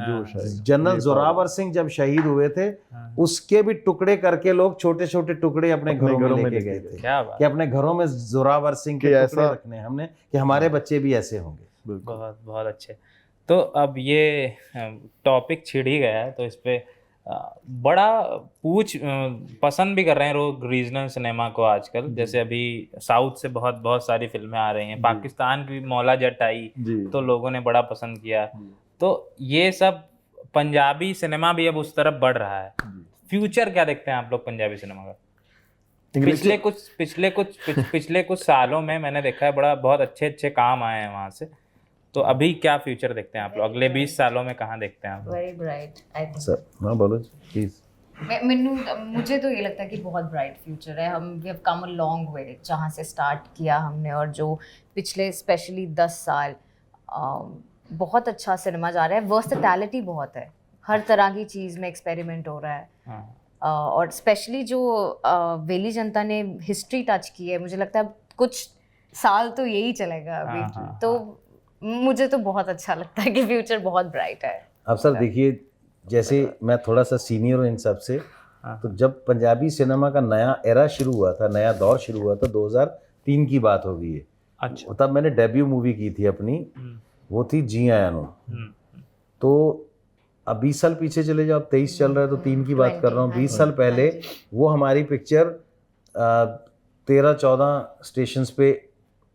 जनरल जोरावर सिंह जब शहीद हुए थे, उसके भी टुकड़े करके लोग छोटे छोटे टुकड़े अपने घरों में लेके गए थे क्या बात, कि अपने घरों में जोरावर सिंह के टुकड़े रखने हैं हमने, कि हमारे बच्चे भी ऐसे होंगे। बहुत बहुत अच्छे। तो अब ये टॉपिक छिड़ ही गया है, तो इस पे बड़ा पसंद भी कर रहे हैं लोग रीजनल सिनेमा को आजकल। जैसे अभी साउथ से बहुत बहुत सारी फिल्में आ रही हैं, पाकिस्तान की भी मौला जट आई तो लोगों ने बड़ा पसंद किया। तो ये सब पंजाबी सिनेमा भी अब उस तरफ बढ़ रहा है। फ्यूचर क्या देखते हैं आप लोग पंजाबी सिनेमा का? इंग्लिश पिछले कुछ सालों में मैंने देखा है बहुत अच्छे काम आए हैं वहाँ से, तो अभी क्या फ्यूचर देखते हैं आप लोग? अगले 20 सालों में कहाँ देखते हैं आप लोग? Very bright I think. Sir हाँ बोलो प्लीज। मुझे तो ये लगता है कि बहुत ब्राइट फ्यूचर है। हम we have come a long way जहाँ से स्टार्ट किया हमने, और जो पिछले स्पेशली 10 साल बहुत अच्छा सिनेमा जा रहा है। वर्सटैलिटी बहुत है, हर तरह की चीज़ में एक्सपेरिमेंट हो रहा है। हाँ। और स्पेशली जो वेली जनता ने हिस्ट्री टच की है, मुझे लगता है कुछ साल तो यही चलेगा अभी। हाँ, तो मुझे तो बहुत अच्छा लगता है कि फ्यूचर बहुत ब्राइट है। अब सर देखिए, जैसे मैं थोड़ा सा सीनियर हूँ इन सब से, हाँ। तो जब पंजाबी सिनेमा का नया एरा शुरू हुआ था, नया दौर शुरू हुआ था, 2003 की बात हो गई है। अच्छा। तब मैंने डेब्यू मूवी की थी अपनी, वो थी जी आया नो। तो अब 20 साल पीछे चले जाओ, अब 23 चल रहा है तो 3 की बात कर रहा हूँ। 20 साल पहले वो हमारी पिक्चर 13-14 स्टेशंस पे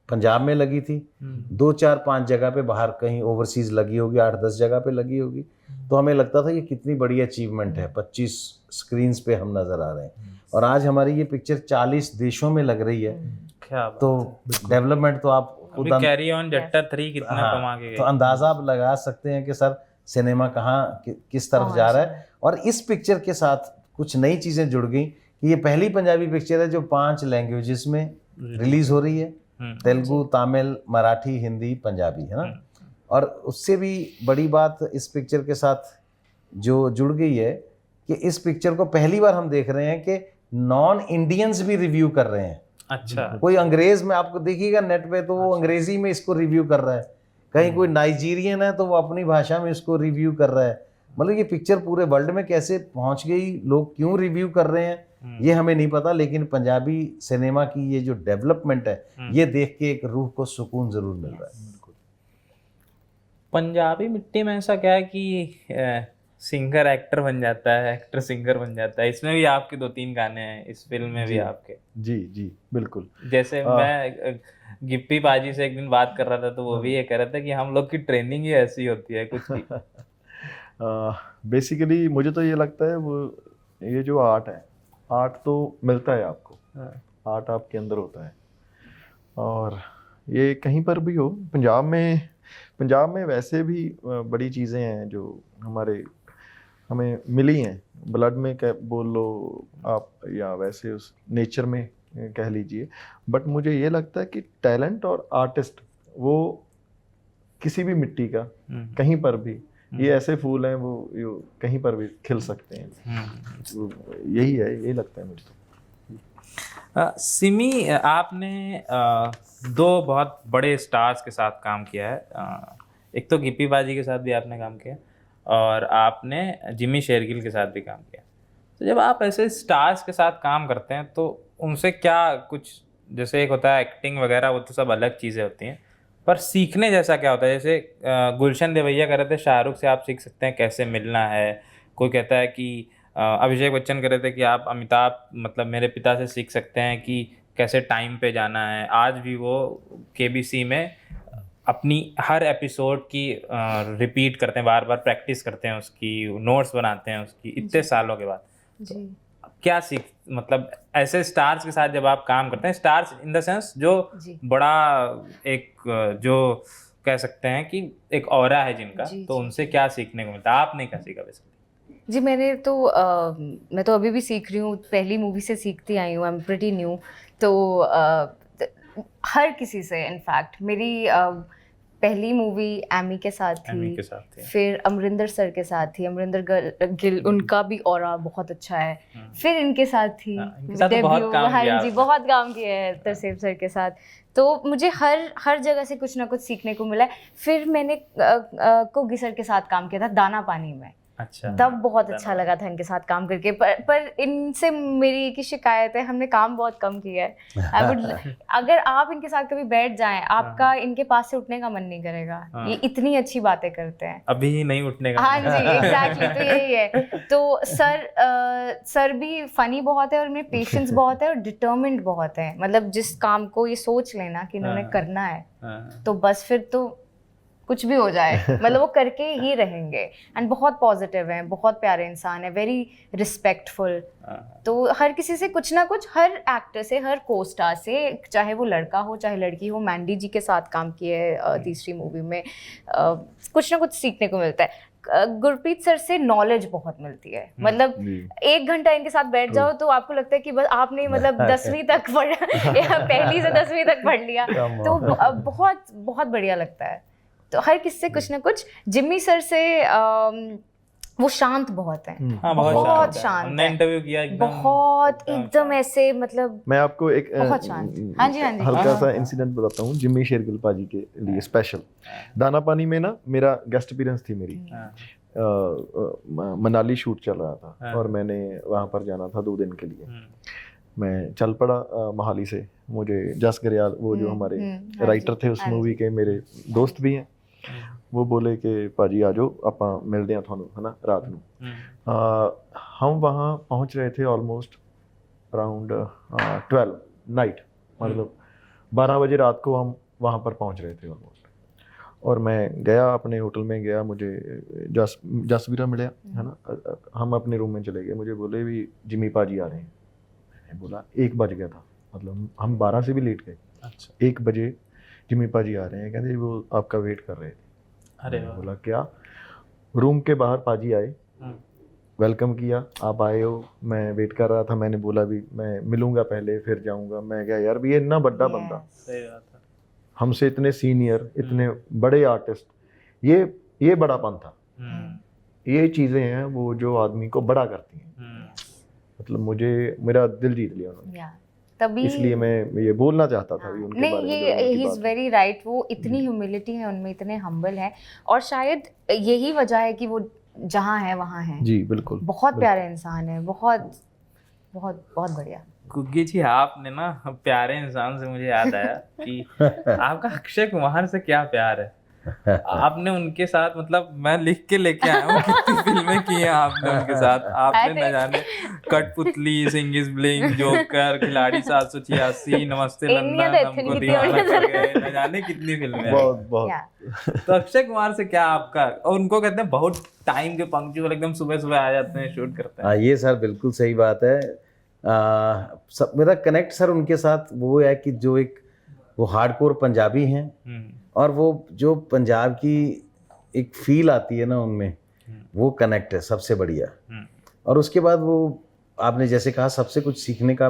पंजाब में लगी थी, 2-4-5 जगह पे बाहर कहीं ओवरसीज लगी होगी, 8-10 जगह पे लगी होगी। तो हमें लगता था ये कितनी बड़ी अचीवमेंट है, 25 स्क्रीन्स पे हम नज़र आ रहे हैं। और आज हमारी ये पिक्चर 40 देशों में लग रही है। क्या तो डेवलपमेंट तो आप खुद कैरी ऑन जट्टा 3 कितना हाँ, कमा के गई। तो अंदाज़ा आप लगा सकते हैं कि सर सिनेमा किस तरफ जा रहा है। और इस पिक्चर के साथ कुछ नई चीज़ें जुड़ गई कि ये पहली पंजाबी पिक्चर है जो 5 लैंग्वेजेस में रिलीज़ हो रही है, तेलुगु, तमिल, मराठी, हिंदी, पंजाबी, है ना। और उससे भी बड़ी बात इस पिक्चर के साथ जो जुड़ गई है कि इस पिक्चर को पहली बार हम देख रहे हैं कि नॉन इंडियंस भी रिव्यू कर रहे हैं। अच्छा। कोई अंग्रेज में आपको देखिएगा नेट पे तो वो अंग्रेजी में इसको रिव्यू कर रहा है, कहीं कोई नाइजीरियन है तो वो अपनी भाषा में इसको रिव्यू कर रहा है। मतलब ये पिक्चर पूरे वर्ल्ड में कैसे पहुंच गई, लोग क्यों रिव्यू कर रहे हैं ये हमें नहीं पता, लेकिन पंजाबी सिनेमा की ये जो डेवलपमेंट है ये देख के एक रूह को सुकून जरूर मिल रहा है। पंजाबी मिट्टी में ऐसा क्या है कि सिंगर एक्टर बन जाता है, एक्टर सिंगर बन जाता है। इसमें भी आपके 2-3 गाने हैं, इस फिल्म में भी आपके। जी जी बिल्कुल। जैसे मैं गिप्पी पाजी से एक दिन बात कर रहा था तो वो भी ये कह रहा था कि हम लोग की ट्रेनिंग ही ऐसी होती है कुछ की। बेसिकली मुझे तो ये लगता है वो ये जो आर्ट है, आर्ट तो मिलता है आपको, आर्ट आपके अंदर होता है। और ये कहीं पर भी हो, पंजाब में वैसे भी बड़ी चीज़ें हैं जो हमें मिली हैं, ब्लड में बोल लो आप या वैसे उस नेचर में कह लीजिए। बट मुझे ये लगता है कि टैलेंट और आर्टिस्ट वो किसी भी मिट्टी का कहीं पर भी, ये ऐसे फूल हैं वो कहीं पर भी खिल सकते हैं। तो यही है, यही लगता है मुझे तो। सिमी, आपने 2 बहुत बड़े स्टार्स के साथ काम किया है। एक तो गिप्पी बाजी के साथ भी आपने काम किया और आपने जिमी शेरगिल के साथ भी काम किया। तो जब आप ऐसे स्टार्स के साथ काम करते हैं तो उनसे क्या कुछ, जैसे एक होता है एक्टिंग वगैरह, वो तो सब अलग चीज़ें होती हैं, पर सीखने जैसा क्या होता है? जैसे गुलशन देवैया कह रहे थे शाहरुख से आप सीख सकते हैं कैसे मिलना है, कोई कहता है कि अभिषेक बच्चन कह रहे थे कि आप अमिताभ मतलब मेरे पिता से सीख सकते हैं कि कैसे टाइम पे जाना है। आज भी वो केबीसी में अपनी हर एपिसोड की रिपीट करते हैं, बार बार प्रैक्टिस करते हैं, उसकी नोट्स बनाते हैं उसकी, इतने सालों के बाद। जी। क्या सीख, मतलब ऐसे स्टार्स के साथ जब आप काम करते हैं, स्टार्स इन द सेंस जो बड़ा एक जो कह सकते हैं कि एक ऑरा है जिनका, तो उनसे क्या सीखने को मिलता है? आपने क्या सीखा वैसे? जी मैंने तो मैं तो अभी भी सीख रही हूँ, पहली मूवी से सीखती आई हूँ, आई एम प्रिटी न्यू। तो हर किसी से, इनफैक्ट मेरी पहली मूवी एमी के साथ थी, फिर अमरिंदर सर के साथ थी, अमरिंदर गिल, उनका भी ऑरा बहुत अच्छा है। फिर इनके साथ थी डेब्यू, हाँ जी बहुत काम किया है तरसेम सर के साथ। तो मुझे हर जगह से कुछ ना कुछ सीखने को मिला है। फिर मैंने कोगी सर के साथ काम किया था दाना पानी में। अच्छा। तब बहुत अच्छा लगा था इनके साथ काम करके, पर इनसे मेरी एक ही शिकायत है, हमने काम बहुत कम किया है। अगर आप इनके साथ कभी बैठ जाएं, आपका इनके पास से उठने का मन नहीं करेगा। ये इतनी अच्छी बातें करते हैं, अभी नहीं उठने का। हाँ जी एग्जैक्टली, तो यही है। तो सर भी फनी बहुत है और इनमें पेशेंस बहुत है और डिटर्मिन्ड बहुत है। मतलब जिस काम को ये सोच लेना कि इन्होंने करना है, तो बस फिर तो कुछ भी हो जाए मतलब वो करके ही रहेंगे। एंड बहुत पॉजिटिव हैं, बहुत प्यारे इंसान है, वेरी रिस्पेक्टफुल। तो हर किसी से कुछ ना कुछ, हर एक्टर से, हर को स्टार से, चाहे वो लड़का हो चाहे लड़की हो, मैंडी जी के साथ काम किए तीसरी मूवी में, कुछ ना कुछ सीखने को मिलता है। गुरप्रीत सर से नॉलेज बहुत मिलती है, मतलब 1 घंटा इनके साथ बैठ जाओ तो आपको लगता है कि बस आपने मतलब 10वीं तक पढ़ या पहली से 10वीं तक पढ़ लिया, तो बहुत बहुत बढ़िया लगता है। तो हर किससे कुछ ना कुछ। जिम्मी सर से वो शांत बहुत है, हाँ, बहुत शांत हमने है, इंटरव्यू किया एकदम बहुत एकदम ऐसे, मतलब मैं आपको एक बहुत शांत। हाँ जी, हाँ जी। हल्का सा इंसिडेंट बताता हूँ जिम्मी शेरगिल पाजी के लिए स्पेशल। दाना पानी में ना मेरा गेस्ट अपीयरेंस थी मेरी, मनाली शूट चल रहा था और मैंने वहाँ पर जाना था 2 दिन के लिए। मैं चल पड़ा मोहाली से। मुझे जस गरियाल वो जो हमारे राइटर थे उस मूवी के, मेरे दोस्त भी हैं, वो बोले कि भाजी आ जाओ ਆਪਾਂ ਮਿਲਦੇ ਆ ਤੁਹਾਨੂੰ है ना रात ਨੂੰ। हम वहाँ पहुँच रहे थे ऑलमोस्ट अराउंड 12 नाइट, मतलब 12 बजे रात को हम वहाँ पर पहुँच रहे थे ऑलमोस्ट। और मैं गया अपने होटल में गया, मुझे जसवीरा मिला है ना, हम अपने रूम में चले गए। मुझे बोले भी जिम्मी पाजी आ रहे हैं। मैंने बोला 1 बज गया था, मतलब हम 12 से भी लेट गए। अच्छा। 1 बजे जिम्मी पाजी आ रहे हैं, कहते वो आपका वेट कर रहे थे। अरे बोला क्या? रूम के बाहर पाजी आए, वेलकम किया, आप आए हो, मैं वेट कर रहा था। मैंने बोला भी मैं मिलूंगा पहले फिर जाऊंगा। मैं क्या यार भी ये इतना बड़ा बंदा, हमसे इतने सीनियर, इतने बड़े आर्टिस्ट, ये बड़ापन था। ये चीज़ें हैं वो जो आदमी को बड़ा करती हैं। मतलब मुझे मेरा दिल जीत लिया उन्होंने, तभी इसलिए मैं ये बोलना चाहता था भी उनके बारे में। ये ही इज वेरी राइट। वो इतनी ह्यूमिलिटी है उनमें, इतने हम्बल हैं, और शायद यही वजह है कि वो जहाँ है वहाँ है। जी बिल्कुल, बहुत प्यारे इंसान है, बहुत बहुत बहुत बढ़िया। गुग्गी जी, आपने ना प्यारे इंसान से मुझे याद आया कि आपका अक्षय कुमार से क्या प्यार है। आपने उनके साथ, मतलब मैं लिख के लेके आया हूँ कितनी फिल्में की हैं आपने उनके साथ। आपने न जाने कठपुतली, सिंह इज ब्लिंग, जोकर, खिलाड़ी 786, नमस्ते लंदन, हमको दीवाना कर गए, न जाने कितनी फिल्में। बहुत। तो अक्षय कुमार से क्या आपका, और उनको कहते हैं बहुत टाइम के पंक्चुअल, एकदम सुबह सुबह आ जाते हैं, शूट करते हैं। ये सर बिल्कुल सही बात है। मेरा कनेक्ट सर उनके साथ वो है कि जो एक वो हार्डकोर पंजाबी हैं, और वो जो पंजाब की एक फील आती है ना उनमें, वो कनेक्ट है सबसे बढ़िया। और उसके बाद वो आपने जैसे कहा सबसे कुछ सीखने का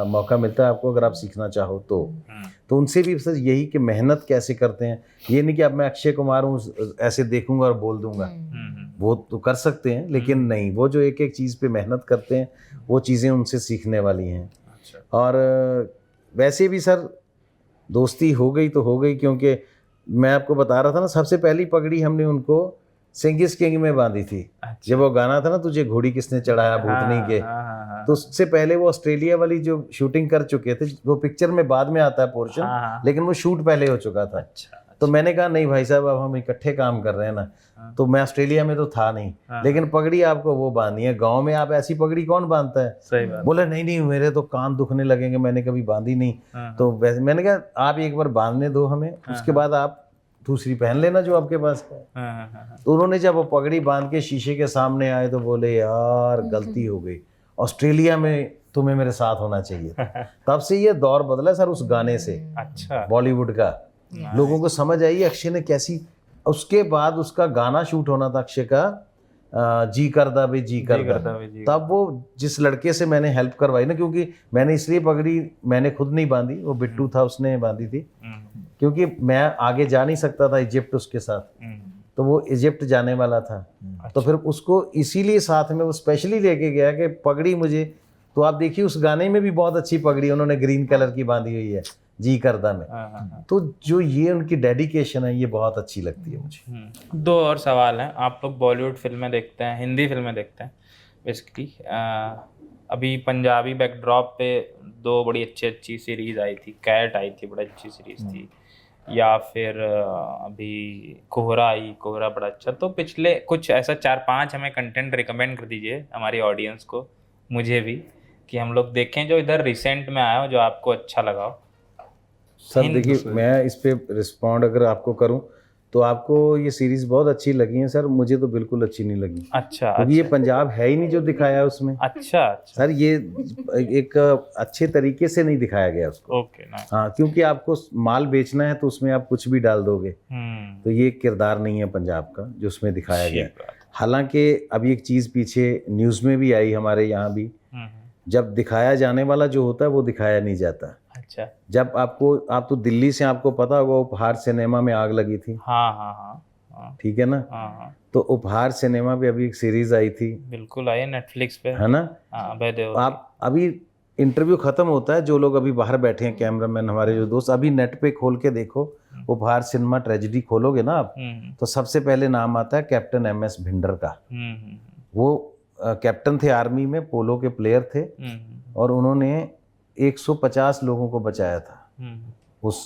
मौका मिलता है आपको, अगर आप सीखना चाहो तो उनसे भी सर यही कि मेहनत कैसे करते हैं। ये नहीं कि अब मैं अक्षय कुमार हूँ ऐसे देखूंगा और बोल दूंगा, वो तो कर सकते हैं, लेकिन नहीं, वो जो एक एक चीज़ पे मेहनत करते हैं वो चीज़ें उनसे सीखने वाली हैं। और वैसे भी सर दोस्ती हो गई तो हो गई, क्योंकि मैं आपको बता रहा था ना, सबसे पहली पगड़ी हमने उनको सिंह इज किंग में बांधी थी। जब वो गाना था ना, तुझे घोड़ी किसने चढ़ाया भूतनी के, तो उससे पहले वो ऑस्ट्रेलिया वाली जो शूटिंग कर चुके थे, वो पिक्चर में बाद में आता है पोर्शन, लेकिन वो शूट पहले हो चुका था। तो मैंने कहा नहीं भाई साहब, अब हम इकट्ठे काम कर रहे हैं ना। तो मैं ऑस्ट्रेलिया में तो था नहीं, लेकिन पगड़ी आपको वो बांधी है। गांव में आप ऐसी पगड़ी कौन बांधता है? सही बात। बोले नहीं मेरे तो कान दुखने लगेंगे, मैंने कभी बांधी नहीं। तो वैसे मैंने कहा आप एक बार बांधने दो हमें, उसके बाद आप दूसरी पहन लेना जो आपके पास है। तो उन्होंने जब वो पगड़ी बांध के शीशे के सामने आए तो बोले यार गलती हो गई, ऑस्ट्रेलिया में तुम्हें मेरे साथ होना चाहिए। तब से ये दौर बदला सर उस गाने से। अच्छा। बॉलीवुड का लोगों को समझ आई अक्षय ने कैसी। उसके बाद उसका गाना शूट होना था अक्षय का, जी करदा बे जी करदा। तब वो जिस लड़के से मैंने हेल्प करवाई ना, क्योंकि मैंने इसलिए पगड़ी मैंने खुद नहीं बांधी, वो बिट्टू था उसने बांधी थी, क्योंकि मैं आगे जा नहीं सकता था इजिप्ट उसके साथ, तो वो इजिप्ट जाने वाला था। तो फिर उसको इसीलिए साथ में वो स्पेशली लेके गया कि पगड़ी मुझे, तो आप देखिए उस गाने में भी बहुत अच्छी पगड़ी उन्होंने ग्रीन कलर की बांधी हुई है जी करदा में। तो जो ये उनकी डेडिकेशन है ये बहुत अच्छी लगती है मुझे। 2 और सवाल हैं। आप लोग बॉलीवुड फिल्में देखते हैं, हिंदी फिल्में देखते हैं बेसिकली। अभी पंजाबी बैकड्रॉप पे 2 बड़ी अच्छी सीरीज़ आई थी। कैट आई थी, बड़ी अच्छी सीरीज़ थी। या फिर अभी कोहरा आई, कोहरा बड़ा अच्छा। तो पिछले कुछ ऐसा 4-5 हमें कंटेंट रिकमेंड कर दीजिए हमारी ऑडियंस को, मुझे भी, कि हम लोग देखें जो इधर रिसेंट में आया हो, जो आपको अच्छा लगा हो। सर देखिए मैं इस पे रिस्पॉन्ड अगर आपको करूं तो आपको ये सीरीज बहुत अच्छी लगी है सर, मुझे तो बिल्कुल अच्छी नहीं लगी, अच्छा क्योंकि ये पंजाब है ही नहीं जो दिखाया है उसमें अच्छा अच्छा सर। ये एक अच्छे तरीके से नहीं दिखाया गया उसको। Okay nice. हाँ, क्योंकि आपको माल बेचना है तो उसमें आप कुछ भी डाल दोगे, तो ये किरदार नहीं है पंजाब का जो उसमें दिखाया गया। हालांकि अभी एक चीज़ पीछे न्यूज़ में भी आई, हमारे यहाँ भी, जब दिखाया जाने वाला जो होता है वो दिखाया नहीं जाता। अच्छा। जब आप तो दिल्ली से, आपको पता होगा उपहार सिनेमा में आग लगी थी। हाँ हाँ हाँ ठीक है ना। हाँ, तो उपहार सिनेमा पे अभी एक सीरीज आई थी, बिल्कुल आई है नेटफ्लिक्स पे, है ना। अभय देओल। आप अभी इंटरव्यू खत्म होता है, जो लोग अभी बाहर बैठे हैं कैमरामैन हमारे जो दोस्त, अभी नेट पे खोल के देखो, उपहार सिनेमा ट्रेजेडी खोलोगे ना आप, तो सबसे पहले नाम आता है कैप्टन MS भिंडर का। वो कैप्टन थे आर्मी में, पोलो के प्लेयर थे, और उन्होंने 150 लोगों को बचाया था उस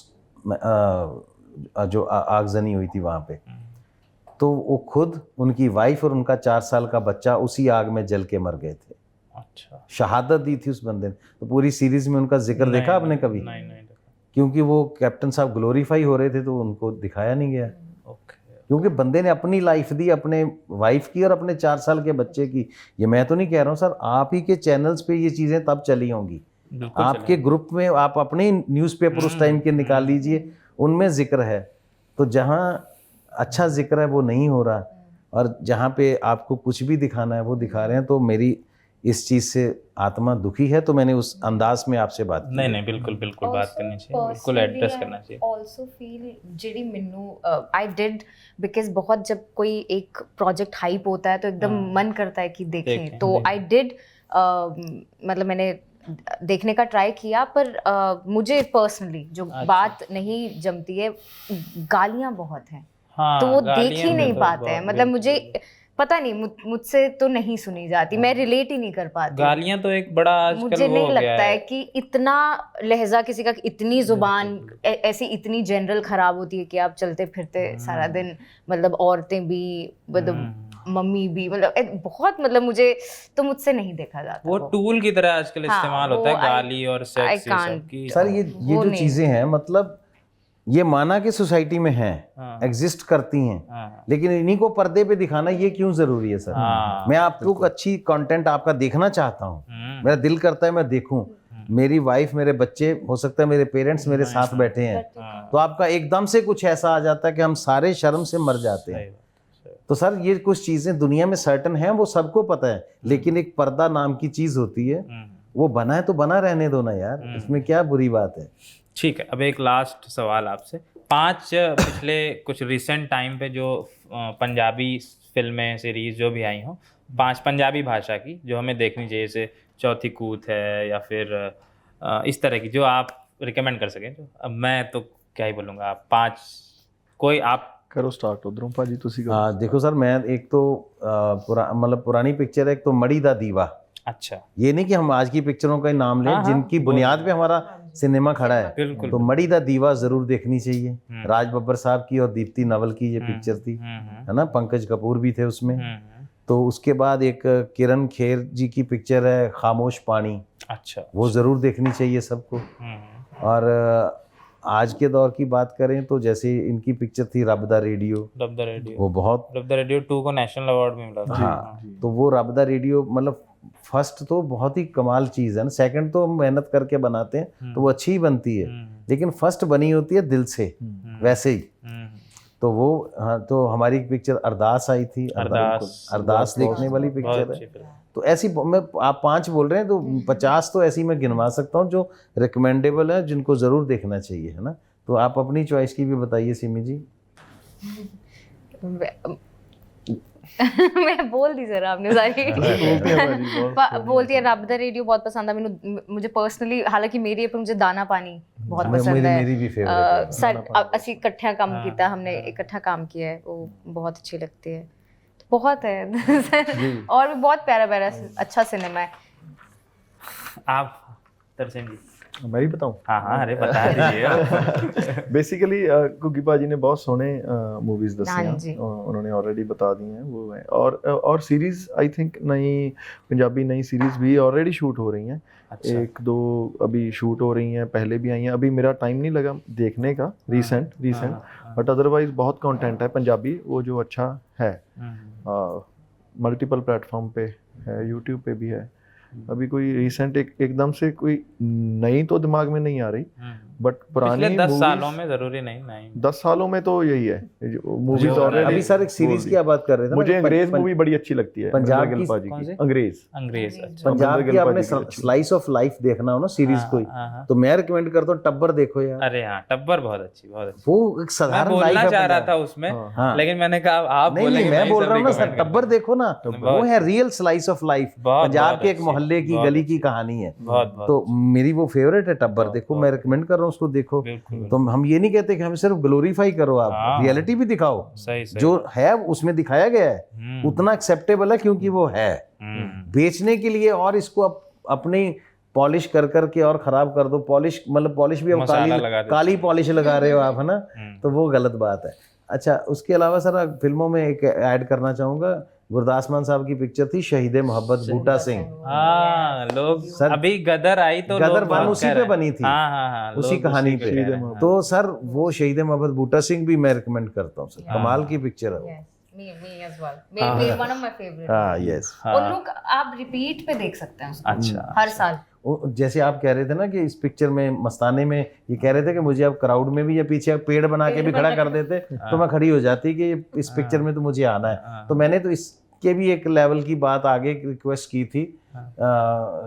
जो आगजनी हुई थी वहाँ पे। तो वो खुद, उनकी वाइफ और उनका 4 साल का बच्चा उसी आग में जल के मर गए थे। अच्छा। शहादत शहादत दी थी उस बंदे ने। तो पूरी सीरीज में उनका जिक्र देखा आपने कभी? नहीं नहीं देखा। क्योंकि वो कैप्टन साहब ग्लोरीफाई हो रहे थे तो उनको दिखाया नहीं गया। ओके। क्योंकि बंदे ने अपनी लाइफ दी, अपने वाइफ की और अपने 4 साल के बच्चे की। ये मैं तो नहीं कह रहा हूँ सर, आप ही के चैनल्स पे ये चीज़ें तब चली होंगी, आपके ग्रुप में, आप अपने न्यूज़पेपर उस टाइम के निकाल लीजिए, उनमें जिक्र है। तो जहाँ अच्छा जिक्र है वो नहीं हो रहा, और जहाँ पे आपको कुछ भी दिखाना है वो दिखा रहे हैं। तो मेरी इस चीज़ से आत्मा दुखी है, तो मैंने उस अंदाज में आपसे बात की। नहीं नहीं बिल्कुल बिल्कुल बात करनी चाहिए, बिल्कुल एड्रेस करना चाहिए। ऑल्सो फील ਜਿਹੜੀ ਮੈਨੂੰ आई डिड बिकॉज बहुत जब कोई एक प्रोजेक्ट हाइप होता है तो एकदम मन करता है कि देखें। तो आई डिड मतलब मैंने देखने का ट्राई किया, पर मुझे पर्सनली जो बात नहीं जमती है, गालियां बहुत हैं। हाँ, तो वो देख गालियां ही नहीं तो पाते हैं, बहुत, मतलब बिल्कुल, मुझे पता नहीं, मुझसे तो नहीं सुनी जाती, मैं रिलेट ही नहीं कर पाती। गालियां तो एक बड़ा आजकल मुझे वो नहीं हो गया लगता है है कि इतना लहजा किसी का, इतनी जुबान ऐसी इतनी जनरल खराब होती है कि आप चलते फिरते सारा दिन, मतलब औरतें भी, मतलब मम्मी भी, मतलब बहुत, मतलब मुझे तो, मुझसे नहीं देखा जाता। वो टूल की तरह आजकल हाँ, इस्तेमाल वो होता है, I- गाली और सेक्स ये सब की। सर ये वो जो नहीं। चीज़ें हैं, मतलब ये माना कि सोसाइटी में हैं, हाँ। एग्जिस्ट करती हैं, हाँ। लेकिन इन्हीं को पर्दे पे दिखाना ये क्यों जरूरी है सर? हाँ, मैं आपको अच्छी कंटेंट आपका देखना चाहता हूँ, मेरा दिल करता है मैं देखूं, मेरी वाइफ, मेरे बच्चे, हो सकता है मेरे पेरेंट्स मेरे साथ बैठे हैं, तो आपका एकदम से कुछ ऐसा आ जाता है कि हम सारे शर्म से मर जाते हैं। तो सर ये कुछ चीज़ें दुनिया में सर्टन हैं, वो सबको पता है, लेकिन एक पर्दा नाम की चीज़ होती है, वो बना है तो बना रहने दो ना यार, इसमें क्या बुरी बात है। ठीक है, अब एक लास्ट सवाल आपसे। 5 पिछले कुछ रिसेंट टाइम पे जो पंजाबी फिल्में सीरीज जो भी आई हों, 5 पंजाबी भाषा की जो हमें देखनी चाहिए, जैसे चौथी कूथ है या फिर इस तरह की, जो आप रिकमेंड कर सकें। जो अब मैं तो क्या ही बोलूँगा, आप 5 कोई आप करो स्टार्ट उधरों भाजी, तुसी करो। हाँ देखो सर, मैं एक तो मतलब पुरानी पिक्चर है, एक तो मड़ी दा दीवा। अच्छा, ये नहीं कि हम आज की पिक्चरों का ही नाम लें, हाँ, जिनकी बुनियाद पे हमारा सिनेमा खड़ा है। बिल्कुल। तो मड़ी दा दीवा जरूर देखनी चाहिए, राज बब्बर साहब की और दीप्ति नवल की ये पिक्चर थी, है ना, पंकज कपूर भी थे उसमें। तो उसके बाद एक किरण खेर जी की पिक्चर है खामोश पानी, अच्छा, वो जरूर देखनी चाहिए सबको। और आज के दौर की बात करें तो जैसे इनकी पिक्चर थी रब दा रेडियो, रब द रेडियो, वो बहुत, रब द रेडियो 2 को नेशनल अवार्ड भी मिला था। हाँ, तो वो रब दा रेडियो, मतलब फर्स्ट तो बहुत ही कमाल चीज़ है ना, सेकंड तो हम मेहनत करके बनाते हैं तो वो अच्छी ही बनती है, लेकिन फर्स्ट बनी होती है दिल से, वैसे ही। तो वो, हाँ, तो हमारी पिक्चर अरदास आई थी, अरदास देखने वाली पिक्चर है। तो ऐसी मैं, आप 5 बोल रहे हैं तो 50 तो ऐसी मैं गिनवा सकता हूँ जो रिकमेंडेबल है, जिनको ज़रूर देखना चाहिए, है ना। तो आप अपनी चॉइस की भी बताइए सिमी जी। मैं बोल दी सर आपने सारी बोल दिया। रब द रेडियो बहुत पसंद है मैनू, मुझे पर्सनली, हालांकि मेरी पर मुझे दाना पानी बहुत पसंद है। मेरी भी फेवरेट है। ਅਸੀਂ ਇਕੱਠਿਆਂ ਕੰਮ ਕੀਤਾ, हमने इकट्ठा काम किया है, वो बहुत अच्छी लगती है। तो बहुत है और भी बहुत प्यारा प्यारा अच्छा सिनेमा है। आप तरसेम जी? मैं भी बताऊं? हाँ हाँ, अरे बता दीजिए। बेसिकली कुकी पाजी ने बहुत सोने मूवीज दसी हाँ हैं, जी। उन्होंने ऑलरेडी बता दी हैं वो है। और सीरीज आई थिंक नई पंजाबी नई सीरीज भी ऑलरेडी शूट हो रही हैं। अच्छा। एक दो अभी शूट हो रही हैं, पहले भी आई हैं। अभी मेरा टाइम नहीं लगा देखने का रिसेंट हाँ, बट अदरवाइज बहुत कंटेंट है पंजाबी वो जो अच्छा है। मल्टीपल प्लेटफॉर्म पे है, यूट्यूब पे भी है। अभी कोई रिसेंट एकदम से कोई नई तो दिमाग में नहीं आ रही, बट पुरानी पिछले 10 movies- सालों में जरूरी नहीं 10 सालों में तो यही है मूवीज जो ऑलरेडी। अभी सर एक सीरीज की आप बात कर रहे थे ना, मुझे अंग्रेज पं- मूवी बड़ी अच्छी लगती है, पंजाब अमरिंदर गिल की- पाजी कौन की सी? अंग्रेज। अंग्रेज। अच्छा। पंजाब अमरिंदर की गिल आपने पाजी की अच्छी। स्लाइस ऑफ लाइफ देखना हो ना सीरीज कोई, हाँ, हाँ। तो मैं रिकमेंड करता हूँ टब्बर देखो यार। अरे हाँ, टब्बर बहुत अच्छी, बहुत अच्छी। वो एक मैं साधारण लाइफ बोलना है चाह रहा पंजाब। था उसमें, हाँ। लेकिन मैंने कहा आप नहीं बोलेंगे, मैं बोल ही रहा हूँ ना सब सर, recommend टब्बर करूंगा। देखो ना, टब्बर। वो है रियल स्लाइस ऑफ लाइफ, बहुत- पंजाब बहुत के एक अच्छी, मोहल्ले की बहुत गली की अच्छी। कहानी है। बहुत बहुत तो मेरी वो फेवरेट है टब्बर, बहुत- देखो बहुत- मैं रिकमेंड कर रहा हूँ उसको, देखो। बिल्कुल तो हम ये नहीं कहते कि हमें सिर्फ ग्लोरीफाई करो, आप हाँ। रियलिटी भी दिखाओ, सही सही। जो है उसमें दिखाया गया है हम्म, उतना एक्सेप्टेबल है, क्योंकि वो है। हम्म, बेचने के लिए और इसको अपनी पॉलिश कर करके और खराब कर दो, पॉलिश मतलब पॉलिश भी अब मसाला लगा देते काली हैं। पॉलिश लगा रहे हो आप, है ना, हम्म। तो वो गलत बात है। अच्छा, उसके अलावा सर फिल्मों में एक ऐड करना चाहूंगा, गुरदास मान साहब की पिक्चर थी शहीद मोहब्बत बूटा सिंह। हाँ, लोग सर, अभी गदर आई तो गदर लोग वन बहुत उसी कह पे रहे हैं। बनी थी, हाँ हाँ हाँ, उसी लोग कहानी पे पे। कह रहे हैं, हाँ। तो सर वो शहीद मोहब्बत बूटा सिंह भी मैं रिकमेंड करता हूँ सर, हाँ। कमाल की पिक्चर है वो। Me as well. One of my favorite. हाँ यस। हाँ। और लोग आप रिपीट पे देख सकते हैं उसको अच्छा। हर साल। जैसे आप कह रहे थे ना कि इस पिक्चर में मस्ताने में ये कह रहे थे कि मुझे आप क्राउड में भी या पीछे आप पेड़ बना के भी खड़ा कर देते तो मैं खड़ी हो जाती कि इस पिक्चर में तो मुझे आना है। तो मैंने तो इसके भी एक लेवल की बात आगे रिक्वेस्ट की थी,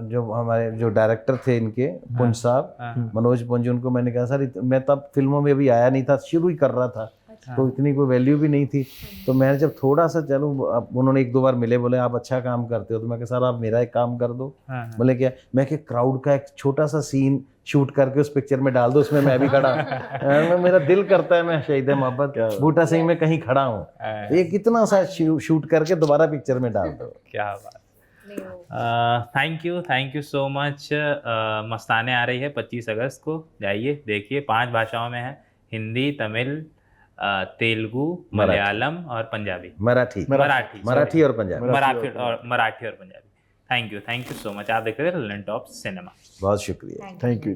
जो हमारे जो डायरेक्टर थे इनके पुंज साहब, मनोज पुंज, उनको मैंने कहा सर मैं तब फिल्मों में भी आया नहीं था, शुरू ही कर रहा था, तो इतनी कोई वैल्यू भी नहीं थी। तो मैंने जब थोड़ा सा चलो, उन्होंने एक दो बार मिले, बोले आप अच्छा काम करते हो, तो मैं कहा सर आप मेरा एक काम कर दो। बोले क्या? मैं कि क्राउड का एक छोटा सा सीन शूट करके उस पिक्चर में डाल दो, उसमें मैं भी खड़ा हूँ। मेरा दिल करता है मैं शहीद मोहब्बत बूटा सिंह में कहीं खड़ा हूँ, तो ये कितना सा शूट करके दोबारा पिक्चर में डाल दो। क्या बात। Thank you so much. Mastaney आ रही है 25 अगस्त को, जाइए देखिए। 5 भाषाओं में है, हिंदी, तमिल, तेलुगु, मलयालम और पंजाबी, मराठी और पंजाबी, मराठी और Punjabi. Thank you so much. आप देख रहे थे लैंड ऑफ सिनेमा। बहुत शुक्रिया। Thank you.